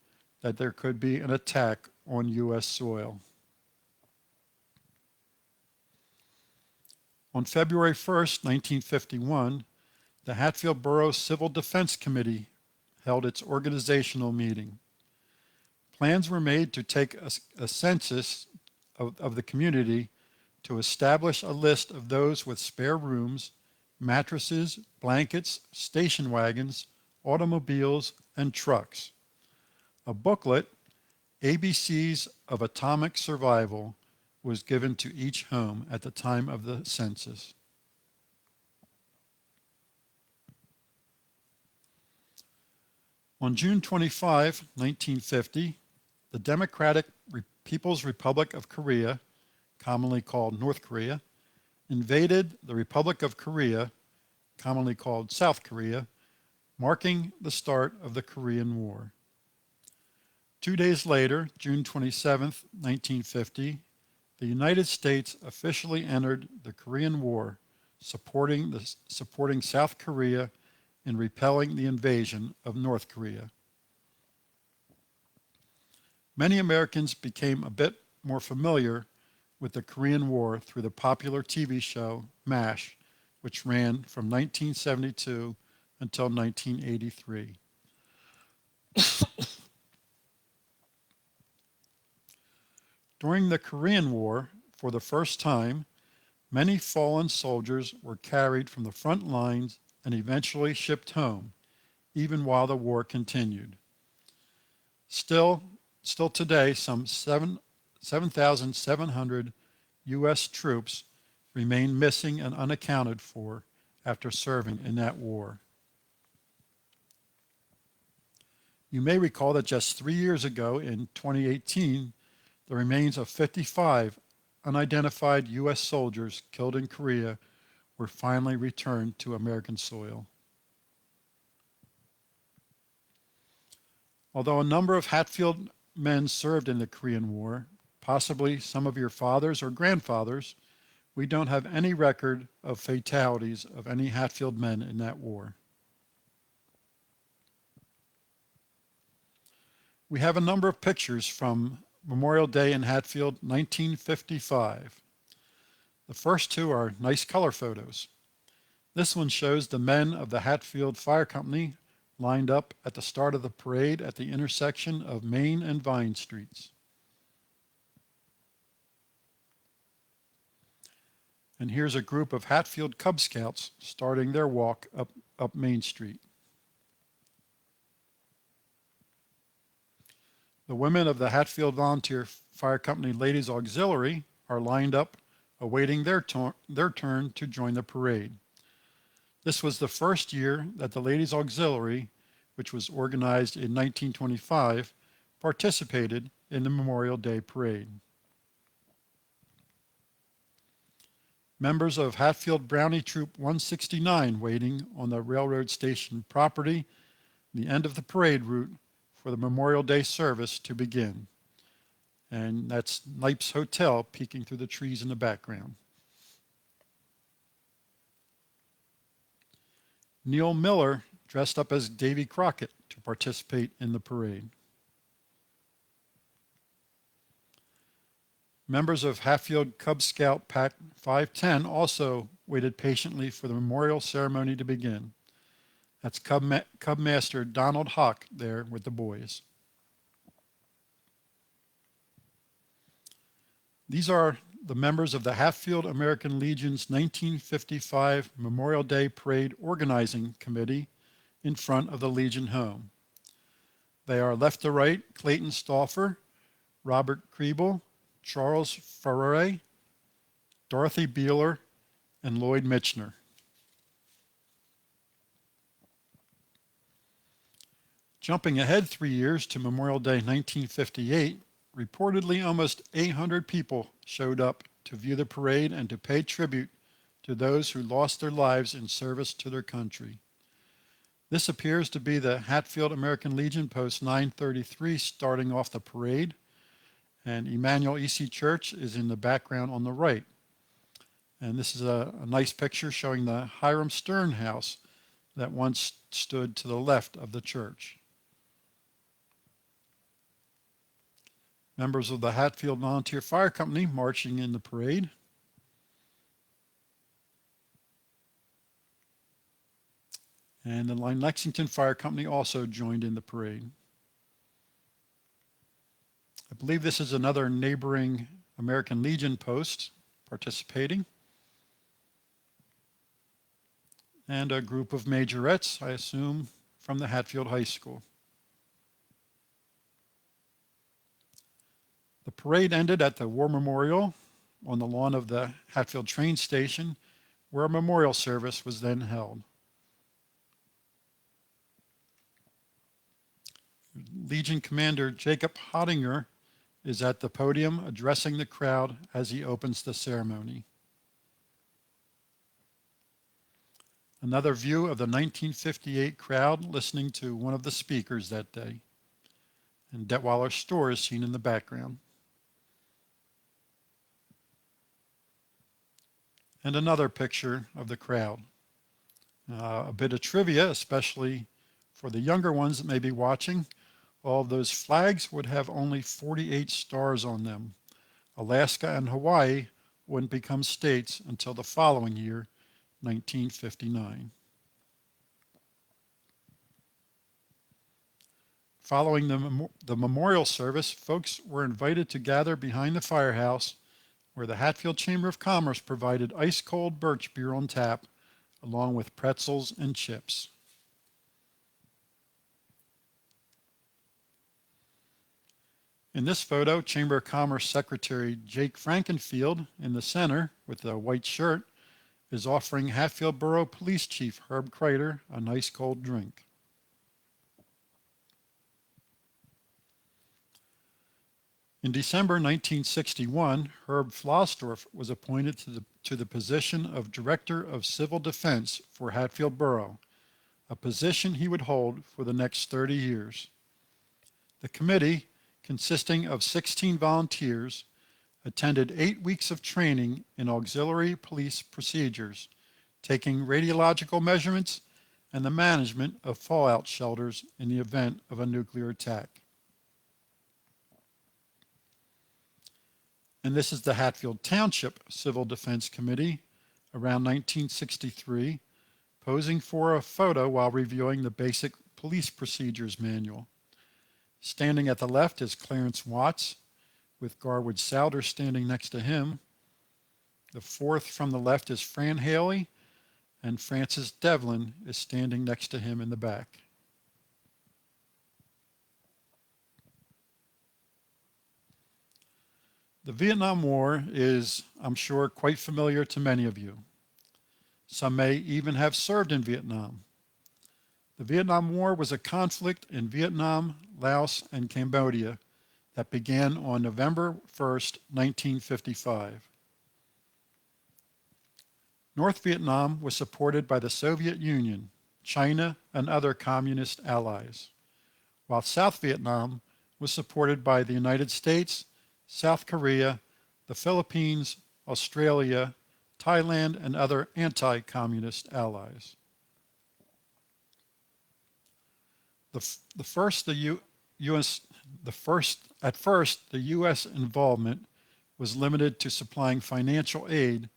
that there could be an attack on U.S. soil. On February 1st, 1951, the Hatfield Borough Civil Defense Committee held its organizational meeting. Plans were made to take a census of the community to establish a list of those with spare rooms, mattresses, blankets, station wagons, automobiles, and trucks. A booklet, ABCs of Atomic Survival, was given to each home at the time of the census. On June 25, 1950, the Democratic People's Republic of Korea, commonly called North Korea, invaded the Republic of Korea, commonly called South Korea, marking the start of the Korean War. 2 days later, June 27, 1950, the United States officially entered the Korean War, supporting South Korea in repelling the invasion of North Korea. Many Americans became a bit more familiar with the Korean War through the popular TV show MASH, which ran from 1972 until 1983. During the Korean War, for the first time, many fallen soldiers were carried from the front lines and eventually shipped home, even while the war continued. Still today, some 7,700 U.S. troops remain missing and unaccounted for after serving in that war. You may recall that just 3 years ago, in 2018, the remains of 55 unidentified U.S. soldiers killed in Korea were finally returned to American soil. Although a number of Hatfield men served in the Korean War, possibly some of your fathers or grandfathers, we don't have any record of fatalities of any Hatfield men in that war. We have a number of pictures from Memorial Day in Hatfield, 1955. The first two are nice color photos. This one shows the men of the Hatfield Fire Company lined up at the start of the parade at the intersection of Main and Vine Streets. And here's a group of Hatfield Cub Scouts starting their walk up Main Street. The women of the Hatfield Volunteer Fire Company Ladies Auxiliary are lined up awaiting their turn to join the parade. This was the first year that the Ladies Auxiliary, which was organized in 1925, participated in the Memorial Day Parade. Members of Hatfield Brownie Troop 169 waiting on the railroad station property, the end of the parade route for the Memorial Day service to begin. And that's Knipes Hotel peeking through the trees in the background. Neil Miller dressed up as Davy Crockett to participate in the parade. Members of Hatfield Cub Scout Pack 510 also waited patiently for the memorial ceremony to begin. That's Cub Master Donald Hawk there with the boys. These are the members of the Hatfield American Legion's 1955 Memorial Day Parade Organizing Committee in front of the Legion home. They are left to right, Clayton Stauffer, Robert Kriebel, Charles Ferrare, Dorothy Beeler, and Lloyd Mitchner. Jumping ahead 3 years to Memorial Day 1958, reportedly almost 800 people showed up to view the parade and to pay tribute to those who lost their lives in service to their country. This appears to be the Hatfield American Legion Post 933 starting off the parade, and Emmanuel EC Church is in the background on the right. And this is a nice picture showing the Hiram Stern House that once stood to the left of the church. Members of the Hatfield Volunteer Fire Company marching in the parade. And the Lexington Fire Company also joined in the parade. I believe this is another neighboring American Legion post participating. And a group of majorettes, I assume, from the Hatfield High School. The parade ended at the War Memorial on the lawn of the Hatfield train station, where a memorial service was then held. Legion Commander Jacob Hottinger is at the podium addressing the crowd as he opens the ceremony. Another view of the 1958 crowd listening to one of the speakers that day. And Detweiler Store is seen in the background. And another picture of the crowd. A bit of trivia, especially for the younger ones that may be watching. All of those flags would have only 48 stars on them. Alaska and Hawaii wouldn't become states until the following year, 1959. Following the memorial service, folks were invited to gather behind the firehouse where the Hatfield Chamber of Commerce provided ice-cold birch beer on tap, along with pretzels and chips. In this photo, Chamber of Commerce Secretary Jake Frankenfield, in the center with a white shirt, is offering Hatfield Borough Police Chief Herb Kreiter a nice cold drink. In December 1961, Herb Flossdorf was appointed to the position of Director of Civil Defense for Hatfield Borough, a position he would hold for the next 30 years. The committee, consisting of 16 volunteers, attended 8 weeks of training in auxiliary police procedures, taking radiological measurements and the management of fallout shelters in the event of a nuclear attack. And this is the Hatfield Township Civil Defense Committee around 1963, posing for a photo while reviewing the Basic Police Procedures Manual. Standing at the left is Clarence Watts, with Garwood Souder standing next to him. The fourth from the left is Fran Haley, and Francis Devlin is standing next to him in the back. The Vietnam War is, I'm sure, quite familiar to many of you. Some may even have served in Vietnam. The Vietnam War was a conflict in Vietnam, Laos, and Cambodia that began on November 1st, 1955. North Vietnam was supported by the Soviet Union, China, and other communist allies, while South Vietnam was supported by the United States, South Korea, the Philippines, Australia, Thailand, and other anti-communist allies. At first, the U.S. involvement was limited to supplying financial aid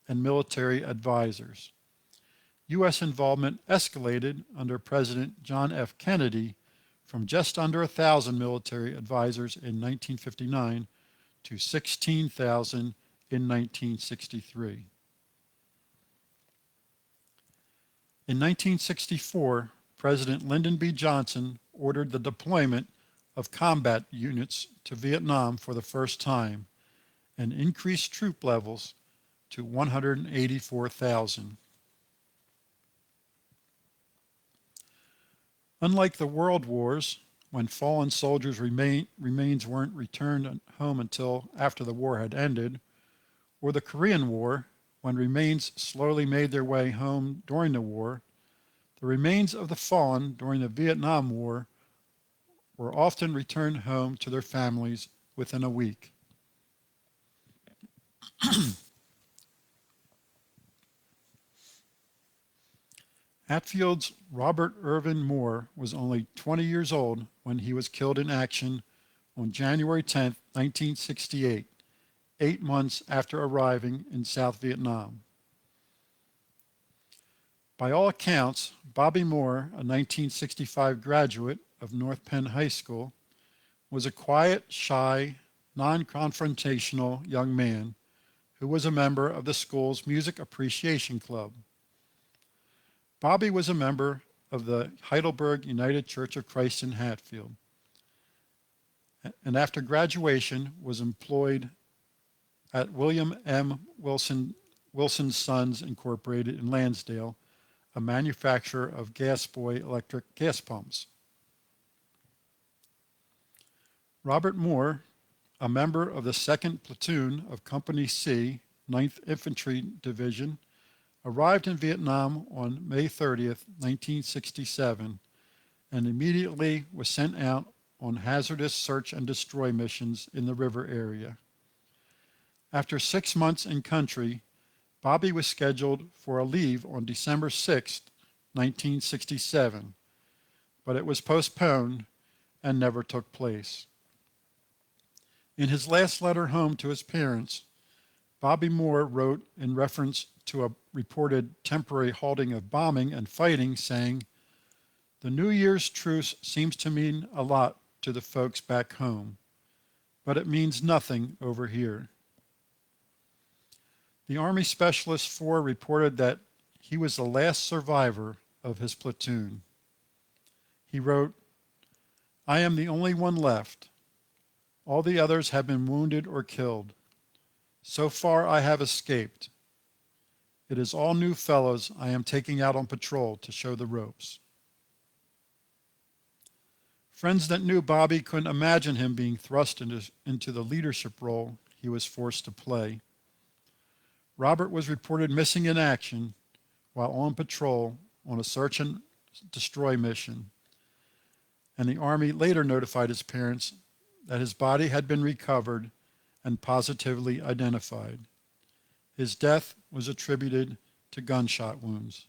and military advisors. U.S. involvement escalated under President John F. Kennedy from just under 1,000 military advisors in 1959 to 16,000 in 1963. In 1964, President Lyndon B. Johnson ordered the deployment of combat units to Vietnam for the first time and increased troop levels to 184,000. Unlike the World Wars, when fallen soldiers' remains weren't returned home until after the war had ended, or the Korean War, when remains slowly made their way home during the war, the remains of the fallen during the Vietnam War were often returned home to their families within a week. Hatfield's Robert Irvin Moore was only 20 years old when he was killed in action on January 10, 1968, 8 months after arriving in South Vietnam. By all accounts, Bobby Moore, a 1965 graduate of North Penn High School, was a quiet, shy, non-confrontational young man who was a member of the school's Music Appreciation Club. Bobby was a member of the Heidelberg United Church of Christ in Hatfield, and after graduation was employed at William M. Wilson's Sons Incorporated in Lansdale, a manufacturer of gas boy electric gas pumps. Robert Moore, a member of the 2nd Platoon of Company C, 9th Infantry Division, arrived in Vietnam on May 30th, 1967, and immediately was sent out on hazardous search and destroy missions in the river area. After 6 months in country, Bobby was scheduled for a leave on December 6, 1967, but it was postponed and never took place. In his last letter home to his parents, Bobby Moore wrote in reference to a reported temporary halting of bombing and fighting, saying, "The New Year's truce seems to mean a lot to the folks back home, but it means nothing over here." The Army Specialist 4 reported that he was the last survivor of his platoon. He wrote, "I am the only one left. All the others have been wounded or killed. So far I have escaped. It is all new fellows I am taking out on patrol to show the ropes." Friends that knew Bobby couldn't imagine him being thrust into the leadership role he was forced to play. Robert was reported missing in action while on patrol on a search and destroy mission, and the Army later notified his parents that his body had been recovered and positively identified. His death was attributed to gunshot wounds.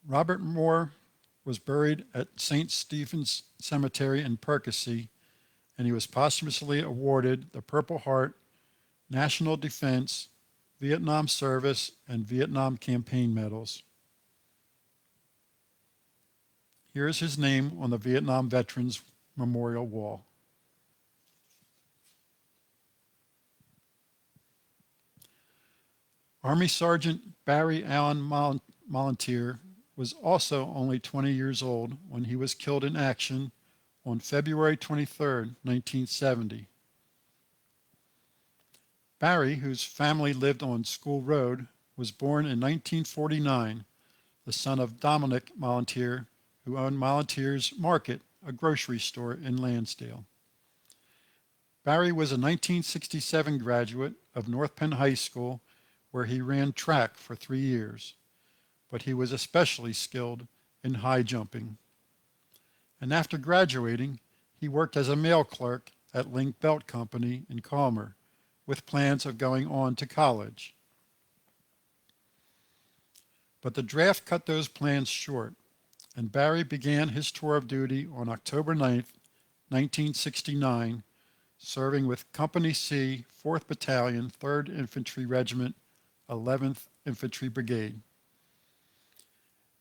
Robert Moore was buried at St. Stephen's Cemetery in Percy, and he was posthumously awarded the Purple Heart, National Defense, Vietnam Service, and Vietnam Campaign medals. Here is his name on the Vietnam Veterans Memorial Wall. Army Sergeant Barry Allen Mollenteer was also only 20 years old when he was killed in action on February 23, 1970. Barry, whose family lived on School Road, was born in 1949, the son of Dominic Mollenteer, who owned Mollenteer's Market, a grocery store in Lansdale. Barry was a 1967 graduate of North Penn High School, where he ran track for 3 years, but he was especially skilled in high jumping. And after graduating, he worked as a mail clerk at Link Belt Company in Calmer, with plans of going on to college. But the draft cut those plans short, and Barry began his tour of duty on October 9, 1969, serving with Company C, 4th Battalion, 3rd Infantry Regiment, 11th Infantry Brigade.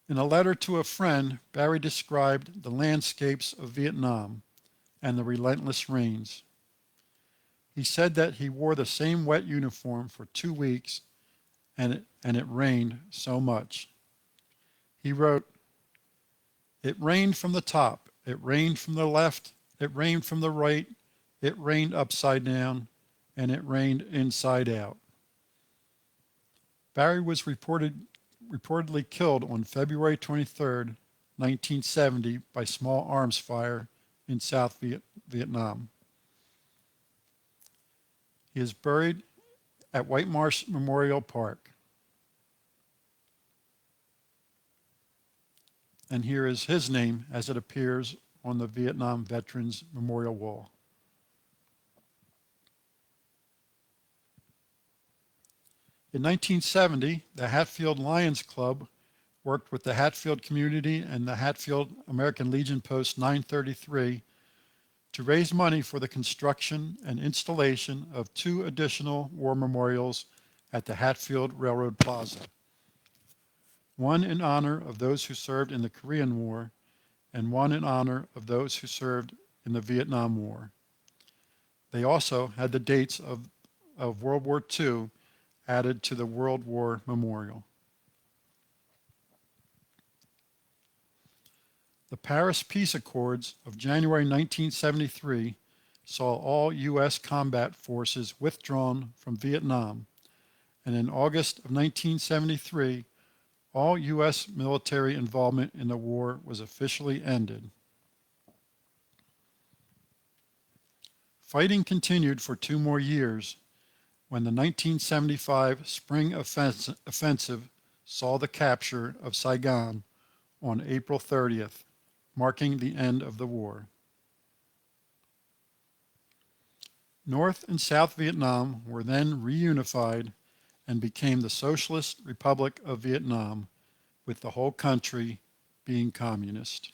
In a letter to a friend, Barry described the landscapes of Vietnam and the relentless rains. He said that he wore the same wet uniform for 2 weeks and it rained so much. He wrote, "It rained from the top, it rained from the left, it rained from the right, it rained upside down, and it rained inside out." Barry was reportedly killed on February 23, 1970 by small arms fire in South Vietnam. He is buried at White Marsh Memorial Park. And here is his name as it appears on the Vietnam Veterans Memorial Wall. In 1970, the Hatfield Lions Club worked with the Hatfield community and the Hatfield American Legion Post 933 to raise money for the construction and installation of 2 additional war memorials at the Hatfield Railroad Plaza. One in honor of those who served in the Korean War, and one in honor of those who served in the Vietnam War. They also had the dates of World War II added to the World War Memorial. The Paris Peace Accords of January 1973 saw all U.S. combat forces withdrawn from Vietnam, and in August of 1973, all U.S. military involvement in the war was officially ended. Fighting continued for 2 more years when the 1975 Spring Offensive saw the capture of Saigon on April 30th, marking the end of the war. North and South Vietnam were then reunified and became the Socialist Republic of Vietnam, with the whole country being communist.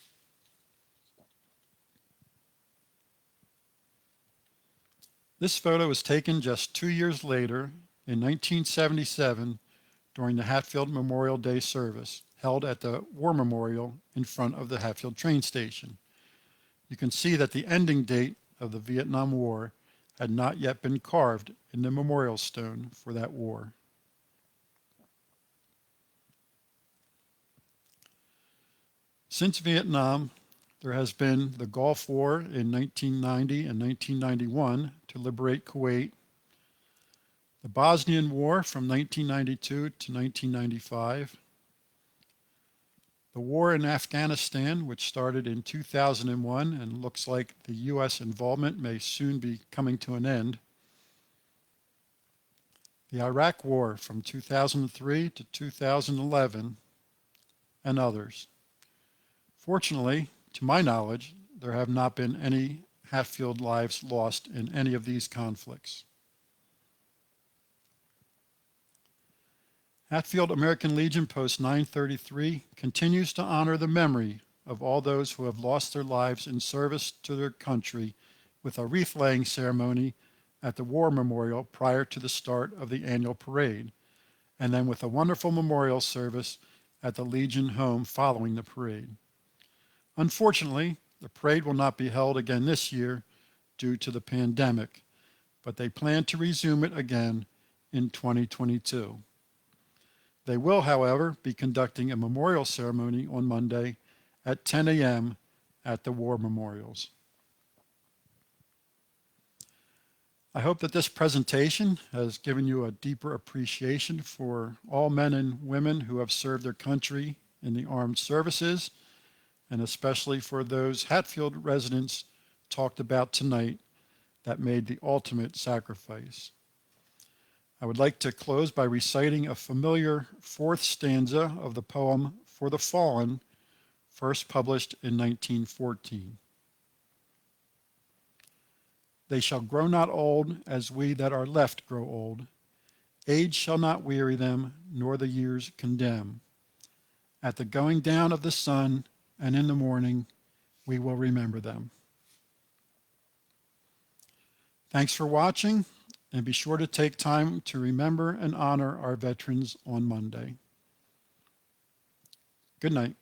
This photo was taken just 2 years later, in 1977, during the Hatfield Memorial Day service held at the War Memorial in front of the Hatfield train station. You can see that the ending date of the Vietnam War had not yet been carved in the memorial stone for that war. Since Vietnam, there has been the Gulf War in 1990 and 1991 to liberate Kuwait, the Bosnian War from 1992 to 1995, the war in Afghanistan, which started in 2001 and looks like the U.S. involvement may soon be coming to an end, the Iraq War from 2003 to 2011, and others. Fortunately, to my knowledge, there have not been any Hatfield lives lost in any of these conflicts. Hatfield American Legion Post 933 continues to honor the memory of all those who have lost their lives in service to their country with a wreath-laying ceremony at the War Memorial prior to the start of the annual parade, and then with a wonderful memorial service at the Legion home following the parade. Unfortunately, the parade will not be held again this year due to the pandemic, but they plan to resume it again in 2022. They will, however, be conducting a memorial ceremony on Monday at 10 a.m. at the War Memorials. I hope that this presentation has given you a deeper appreciation for all men and women who have served their country in the armed services, and especially for those Hatfield residents talked about tonight that made the ultimate sacrifice. I would like to close by reciting a familiar fourth stanza of the poem For the Fallen, first published in 1914. They shall grow not old as we that are left grow old. Age shall not weary them, nor the years condemn. At the going down of the sun and in the morning, we will remember them. Thanks for watching, and be sure to take time to remember and honor our veterans on Monday. Good night.